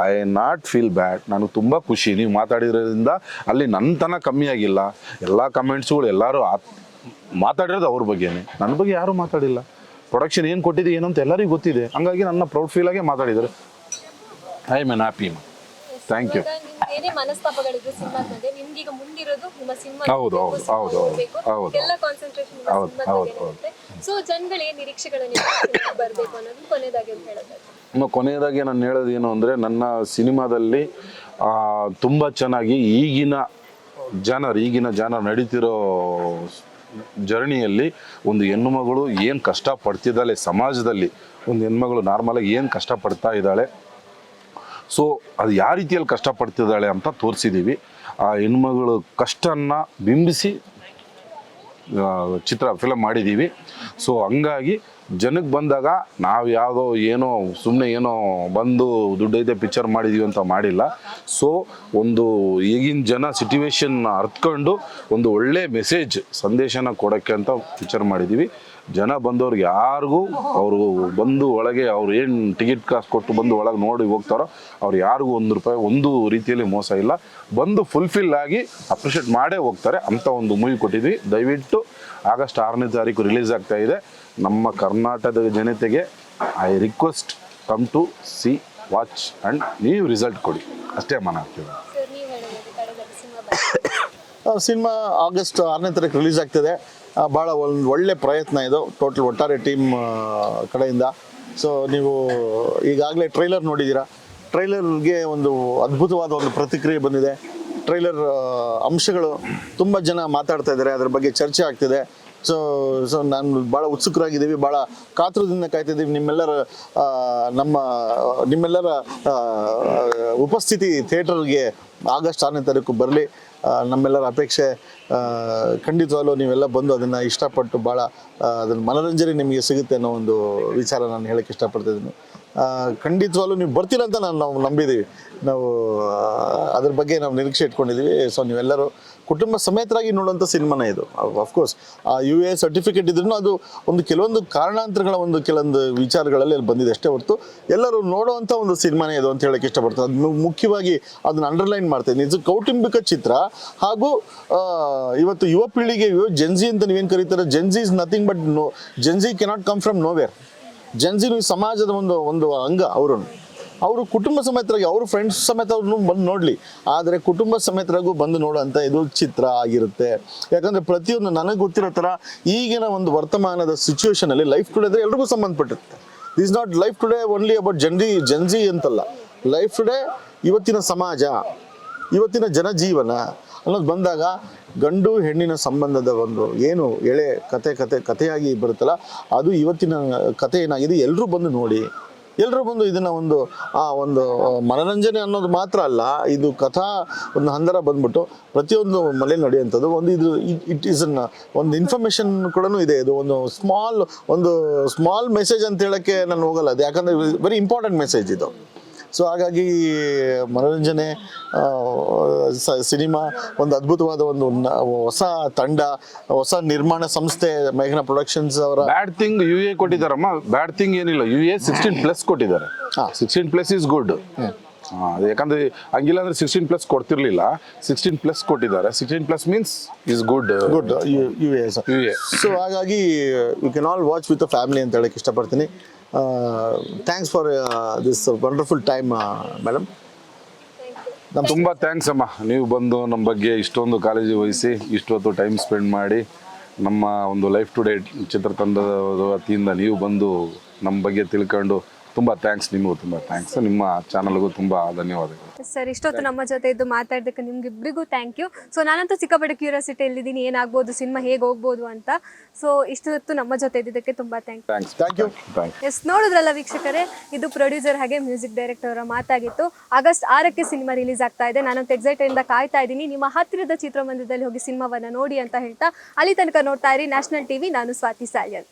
ಐ ನಾಟ್ ಫೀಲ್ ಬ್ಯಾಡ್. ನನಗೆ ತುಂಬ ಖುಷಿ ನೀವು ಮಾತಾಡಿರೋದ್ರಿಂದ. ಅಲ್ಲಿ ನನ್ನ ತನ ಕಮ್ಮಿ ಆಗಿಲ್ಲ. ಎಲ್ಲ ಕಮೆಂಟ್ಸ್ಗಳು ಎಲ್ಲರೂ ಮಾತಾಡಿರೋದು ಅವ್ರ ಬಗ್ಗೆನೇ, ನನ್ನ ಬಗ್ಗೆ ಯಾರೂ ಮಾತಾಡಿಲ್ಲ. ಪ್ರೊಡಕ್ಷನ್ ಏನು ಕೊಟ್ಟಿದೆ ಏನು ಅಂತ ಎಲ್ಲರಿಗೂ ಗೊತ್ತಿದೆ. ಹಂಗಾಗಿ ನನ್ನ ಪ್ರೌಡ್ ಫೀಲಾಗೆ ಮಾತಾಡಿದ್ದಾರೆ. I am happy. Thank you.
ಏನೇ ಮನಸ್ತಾಪಗಳಿದ್ರು ಸಿನಿಮಾದ ಬಗ್ಗೆ, ನಿಮ್ಗೆ ಈಗ ಮುಂದಿರೋದು ನಿಮ್ಮ ಸಿನಿಮಾ.
ಹೌದು.
ಎಲ್ಲ ಕಾನ್ಸಂಟ್ರೇಷನ್ ಸೊ ಜನಗಳು ಏನ್ ನಿರೀಕ್ಷೆಗಳನ್ನು ಬರಬೇಕು ಅನ್ನೋದು ಕೊನೆಯದಾಗಿ ಅಂತ ಹೇಳೋದು.
ಇನ್ನು ಕೊನೆಯದಾಗಿ ನಾನು ಹೇಳೋದು ಏನು ಅಂದರೆ, ನನ್ನ ಸಿನಿಮಾದಲ್ಲಿ ತುಂಬ ಚೆನ್ನಾಗಿ ಈಗಿನ ಜನ ನಡೀತಿರೋ ಜರ್ನಿಯಲ್ಲಿ ಒಂದು ಹೆಣ್ಣುಮಗಳು ಏನು ಕಷ್ಟಪಡ್ತಿದ್ದಾಳೆ, ಸಮಾಜದಲ್ಲಿ ಒಂದು ಹೆಣ್ಮಗಳು ನಾರ್ಮಲಾಗಿ ಏನು ಕಷ್ಟಪಡ್ತಾ ಇದ್ದಾಳೆ, ಸೊ ಅದು ಯಾವ ರೀತಿಯಲ್ಲಿ ಕಷ್ಟಪಡ್ತಿದ್ದಾಳೆ ಅಂತ ತೋರಿಸಿದ್ದೀವಿ. ಆ ಹೆಣ್ಮಗಳು ಕಷ್ಟನ ಬಿಂಬಿಸಿ ಫಿಲಮ್ ಮಾಡಿದ್ದೀವಿ. ಸೊ ಹಂಗಾಗಿ ಜನಕ್ಕೆ ಬಂದಾಗ ನಾವು ಯಾವುದೋ ಸುಮ್ಮನೆ ಬಂದು ದುಡ್ಡೈತೆ ಪಿಕ್ಚರ್ ಮಾಡಿದ್ದೀವಿ ಅಂತ ಮಾಡಿಲ್ಲ. ಸೊ ಒಂದು ಈಗಿನ ಜನ ಸಿಚುವೇಶನ್ ಅರ್ಥಕೊಂಡು ಒಂದು ಒಳ್ಳೆ ಸಂದೇಶನ ಕೊಡೋಕ್ಕೆ ಅಂತ ಪಿಕ್ಚರ್ ಮಾಡಿದ್ದೀವಿ. ಜನ ಬಂದವ್ರಿಗೆ ಯಾರಿಗೂ ಅವರು ಬಂದು ಒಳಗೆ ಅವ್ರು ಏನು ಟಿಕೆಟ್ ಕಾಸು ಕೊಟ್ಟು ಬಂದು ಒಳಗೆ ನೋಡಿ ಹೋಗ್ತಾರೋ ಅವ್ರು ಯಾರಿಗೂ ₹1 ಒಂದು ರೀತಿಯಲ್ಲಿ ಮೋಸ ಇಲ್ಲ. ಬಂದು ಫುಲ್ಫಿಲ್ ಆಗಿ ಅಪ್ರಿಷಿಯೇಟ್ ಮಾಡೇ ಹೋಗ್ತಾರೆ ಅಂತ ಒಂದು ಮೂವಿ ಕೊಟ್ಟಿದ್ವಿ. ದಯವಿಟ್ಟು ಆಗಸ್ಟ್ 6ನೇ ತಾರೀಕು ರಿಲೀಸ್ ಆಗ್ತಾ ಇದೆ. ನಮ್ಮ ಕರ್ನಾಟಕದ ಜನತೆಗೆ I request come to see, watch and ನೀವು ರಿಸಲ್ಟ್ ಕೊಡಿ, ಅಷ್ಟೇ ಮನಾಗ್ತೀವಿ.
ಸಿನಿಮಾ ಆಗಸ್ಟ್ 6ನೇ ತಾರೀಕು ರಿಲೀಸ್ ಆಗ್ತಿದೆ. ಭಾಳ ಒಂದು ಒಳ್ಳೆ ಪ್ರಯತ್ನ ಇದು ಒಟ್ಟಾರೆ ಟೀಮ್ ಕಡೆಯಿಂದ. ಸೊ ನೀವು ಈಗಾಗಲೇ ಟ್ರೈಲರ್ ನೋಡಿದ್ದೀರಾ. ಟ್ರೈಲರ್ಗೆ ಒಂದು ಅದ್ಭುತವಾದ ಒಂದು ಪ್ರತಿಕ್ರಿಯೆ ಬಂದಿದೆ. ಟ್ರೈಲರ್ ಅಂಶಗಳು ತುಂಬ ಜನ ಮಾತಾಡ್ತಾ ಇದ್ದಾರೆ, ಅದ್ರ ಬಗ್ಗೆ ಚರ್ಚೆ ಆಗ್ತಿದೆ. ಸೊ ನಾನು ಭಾಳ ಉತ್ಸುಕರಾಗಿದ್ದೀವಿ, ಭಾಳ ಕಾತುರದಿಂದ ಕಾಯ್ತಿದ್ದೀವಿ. ನಿಮ್ಮೆಲ್ಲರ ಉಪಸ್ಥಿತಿ ಥಿಯೇಟರ್ಗೆ ಆಗಸ್ಟ್ 6ನೇ ತಾರೀಕು ಬರಲಿ. ನಮ್ಮೆಲ್ಲರ ಅಪೇಕ್ಷೆ ಖಂಡಿತವಾಗ್ಲೂ ನೀವೆಲ್ಲ ಬಂದು ಅದನ್ನು ಇಷ್ಟಪಟ್ಟು ಭಾಳ ಅದನ್ನು ಮನೋರಂಜನೆ ನಿಮಗೆ ಸಿಗುತ್ತೆ ಅನ್ನೋ ಒಂದು ವಿಚಾರ ನಾನು ಹೇಳೋಕ್ಕೆ ಇಷ್ಟಪಡ್ತಿದ್ದೀನಿ. ಖಂಡಿತವಾಗ್ಲೂ ನೀವು ಬರ್ತೀರ ಅಂತ ನಾವು ನಂಬಿದ್ದೀವಿ. ನಾವು ಅದ್ರ ಬಗ್ಗೆ ನಾವು ನಿರೀಕ್ಷೆ ಇಟ್ಕೊಂಡಿದ್ದೀವಿ. ಸೊ ನೀವೆಲ್ಲರೂ ಕುಟುಂಬ ಸಮೇತರಾಗಿ ನೋಡುವಂಥ ಸಿನಿಮಾನೇ ಇದು. ಅಫ್ಕೋರ್ಸ್ UA ಸರ್ಟಿಫಿಕೇಟ್ ಇದ್ರೂ ಅದು ಕೆಲವೊಂದು ಕಾರಣಾಂತರಗಳ ಕೆಲವೊಂದು ವಿಚಾರಗಳಲ್ಲಿ ಅಲ್ಲಿ ಬಂದಿದೆ ಅಷ್ಟೇ ಹೊರತು ಎಲ್ಲರೂ ನೋಡುವಂಥ ಒಂದು ಸಿನಿಮಾನೇ ಇದು ಅಂತ ಹೇಳೋಕ್ಕೆ ಇಷ್ಟಪಡ್ತಾರೆ. ಅದು ಮುಖ್ಯವಾಗಿ ಅದನ್ನು ಅಂಡರ್ಲೈನ್ ಮಾಡ್ತೇನೆ. ಇದು ಕೌಟುಂಬಿಕ ಚಿತ್ರ ಹಾಗೂ ಇವತ್ತು ಯುವ ಪೀಳಿಗೆ ಜೆನ್ಜಿ ಅಂತ ನೀವೇನು ಕರೀತಾರೆ, Gen Z is nothing but Gen Z cannot come from nowhere. Gen Z ಸಮಾಜದ ಒಂದು ಅಂಗ. ಅವರು ಕುಟುಂಬ ಸಮೇತರಾಗಿ ಅವರು ಫ್ರೆಂಡ್ಸ್ ಸಮೇತ ಅವ್ರನ್ನು ಬಂದು ನೋಡಲಿ, ಆದರೆ ಕುಟುಂಬ ಸಮೇತರಾಗೂ ಬಂದು ನೋಡೋಂಥ ಇದು ಚಿತ್ರ ಆಗಿರುತ್ತೆ. ಯಾಕಂದರೆ ಪ್ರತಿಯೊಂದು ನನಗೆ ಗೊತ್ತಿರೋ ಥರ ಈಗಿನ ಒಂದು ವರ್ತಮಾನದ ಸಿಚುವೇಶನಲ್ಲಿ ಲೈಫ್ ಟುಡೇ ಅಂದರೆ ಎಲ್ರಿಗೂ ಸಂಬಂಧಪಟ್ಟಿರುತ್ತೆ. This not life today only about Gen Z ಅಂತಲ್ಲ. ಲೈಫ್ ಟುಡೇ ಇವತ್ತಿನ ಸಮಾಜ, ಇವತ್ತಿನ ಜನಜೀವನ ಅನ್ನೋದು ಬಂದಾಗ ಗಂಡು ಹೆಣ್ಣಿನ ಸಂಬಂಧದ ಏನು ಎಳೆ ಕಥೆಯಾಗಿ ಬರುತ್ತಲ್ಲ, ಅದು ಇವತ್ತಿನ ಕಥೆ ಏನಾಗಿದೆ. ಎಲ್ಲರೂ ಬಂದು ನೋಡಿ, ಎಲ್ಲರೂ ಬಂದು ಇದನ್ನು ಒಂದು ಮನೋರಂಜನೆ ಅನ್ನೋದು ಮಾತ್ರ ಅಲ್ಲ, ಇದು ಕಥಾ ಒಂದು ಹಂದರ ಬಂದ್ಬಿಟ್ಟು ಪ್ರತಿಯೊಂದು ಮನೆಯಲ್ಲಿ ನಡೆಯುವಂಥದ್ದು ಇಟ್ ಈಸ್ ಒಂದು ಇನ್ಫಾರ್ಮೇಷನ್ ಕೂಡ ಇದೆ. ಇದು ಒಂದು ಸ್ಮಾಲ್ ಮೆಸೇಜ್ ಅಂತ ಹೇಳೋಕ್ಕೆ ನಾನು ಹೋಗಲ್ಲ. ಅದು ಯಾಕಂದರೆ ವೆರಿ ಇಂಪಾರ್ಟೆಂಟ್ ಮೆಸೇಜ್ ಇದು. ಸೊ ಹಾಗಾಗಿ ಮನೋರಂಜನೆ ಸಿನಿಮಾ ಒಂದು ಅದ್ಭುತವಾದ ಹೊಸ ತಂಡ, ಹೊಸ ನಿರ್ಮಾಣ ಸಂಸ್ಥೆ ಮೇಘನಾ ಪ್ರೊಡಕ್ಷನ್ಸ್ ಅವರ.
ಬ್ಯಾಡ್ ಥಿಂಗ್ UA ಕೊಟ್ಟಿದ್ದಾರಮ್ಮ, ಬ್ಯಾಡ್ ಥಿಂಗ್ ಏನಿಲ್ಲ. UA 16+ ಕೊಟ್ಟಿದ್ದಾರೆ. 16+ ಇಸ್ ಗುಡ್. ಯಾಕಂದ್ರೆ ಹಂಗಿಲ್ಲ ಅಂದ್ರೆ 16+ ಕೊಡ್ತಿರ್ಲಿಲ್ಲ, 16+ ಕೊಟ್ಟಿದ್ದಾರೆ. 16+ means is good
UA. So ಹಾಗಾಗಿ you can all watch with a family ಅಂತ ಹೇಳಕ್ಕೆ ಇಷ್ಟಪಡ್ತೀನಿ. Thanks for this wonderful time madam.
ತುಂಬ ಥ್ಯಾಂಕ್ಸ್ ಅಮ್ಮ, ನೀವು ಬಂದು ನಮ್ಮ ಬಗ್ಗೆ ಇಷ್ಟೊಂದು ಕಾಳಜಿ ವಹಿಸಿ ಇಷ್ಟೊತ್ತು ಟೈಮ್ ಸ್ಪೆಂಡ್ ಮಾಡಿ ನಮ್ಮ ಒಂದು ಲೈಫ್ ಟುಡೇ ಚಿತ್ರತಂಡದ ವತಿಯಿಂದ ನೀವು ಬಂದು ನಮ್ಮ ಬಗ್ಗೆ ತಿಳ್ಕೊಂಡು ತುಂಬ ಥ್ಯಾಂಕ್ಸ್. ನಿಮಗೂ ತುಂಬ ಥ್ಯಾಂಕ್ಸ್. ನಿಮ್ಮ ಚಾನಲ್ಗೂ ತುಂಬ ಧನ್ಯವಾದಗಳು
ಸರ್. ಇಷ್ಟೊತ್ತು ನಮ್ಮ ಜೊತೆ ಇದ್ದು ಮಾತಾಡೋದಕ್ಕೆ ನಿಮ್ಗಿಬ್ಬರಿಗೂ ಥ್ಯಾಂಕ್ ಯು. ಸೊ ನಾನಂತೂ ಸಿಕ್ಕಾಪಟ್ಟೆ ಕ್ಯೂರಿಯಾಸಿಟಿ ಎಲ್ಲಿದ್ದೀನಿ, ಏನಾಗ್ಬೋದು, ಸಿನಿಮಾ ಹೇಗೆ ಹೋಗ್ಬೋದು ಅಂತ. ಸೊ ಇಷ್ಟೊತ್ತು ನಮ್ಮ ಜೊತೆ ಇದ್ದಿದ್ದಕ್ಕೆ ತುಂಬ
ಥ್ಯಾಂಕ್ ಯು.
ಎಸ್, ನೋಡಿದ್ರಲ್ಲ ವೀಕ್ಷಕರೇ, ಇದು ಪ್ರೊಡ್ಯೂಸರ್ ಹಾಗೆ ಮ್ಯೂಸಿಕ್ ಡೈರೆಕ್ಟರ್ ಅವರ ಮಾತಾಗಿತ್ತು. ಆಗಸ್ಟ್ 6ಕ್ಕೆ ಸಿನಿಮಾ ರಿಲೀಸ್ ಆಗ್ತಾ ಇದೆ. ನಾನಂತೂ ಎಕ್ಸೈಟೆಡ್ ಕಾಯ್ತಾ ಇದ್ದೀನಿ. ನಿಮ್ಮ ಹತ್ತಿರದ ಚಿತ್ರಮಂದಿರದಲ್ಲಿ ಹೋಗಿ ಸಿನಿಮಾವನ್ನ ನೋಡಿ ಅಂತ ಹೇಳ್ತಾ ಅಲ್ಲಿ ತನಕ ನೋಡ್ತಾ ಇರಿ ನ್ಯಾಷನಲ್ ಟಿವಿ. ನಾನು ಸ್ವಾತಿ ಸಾಲ್ಯನ್.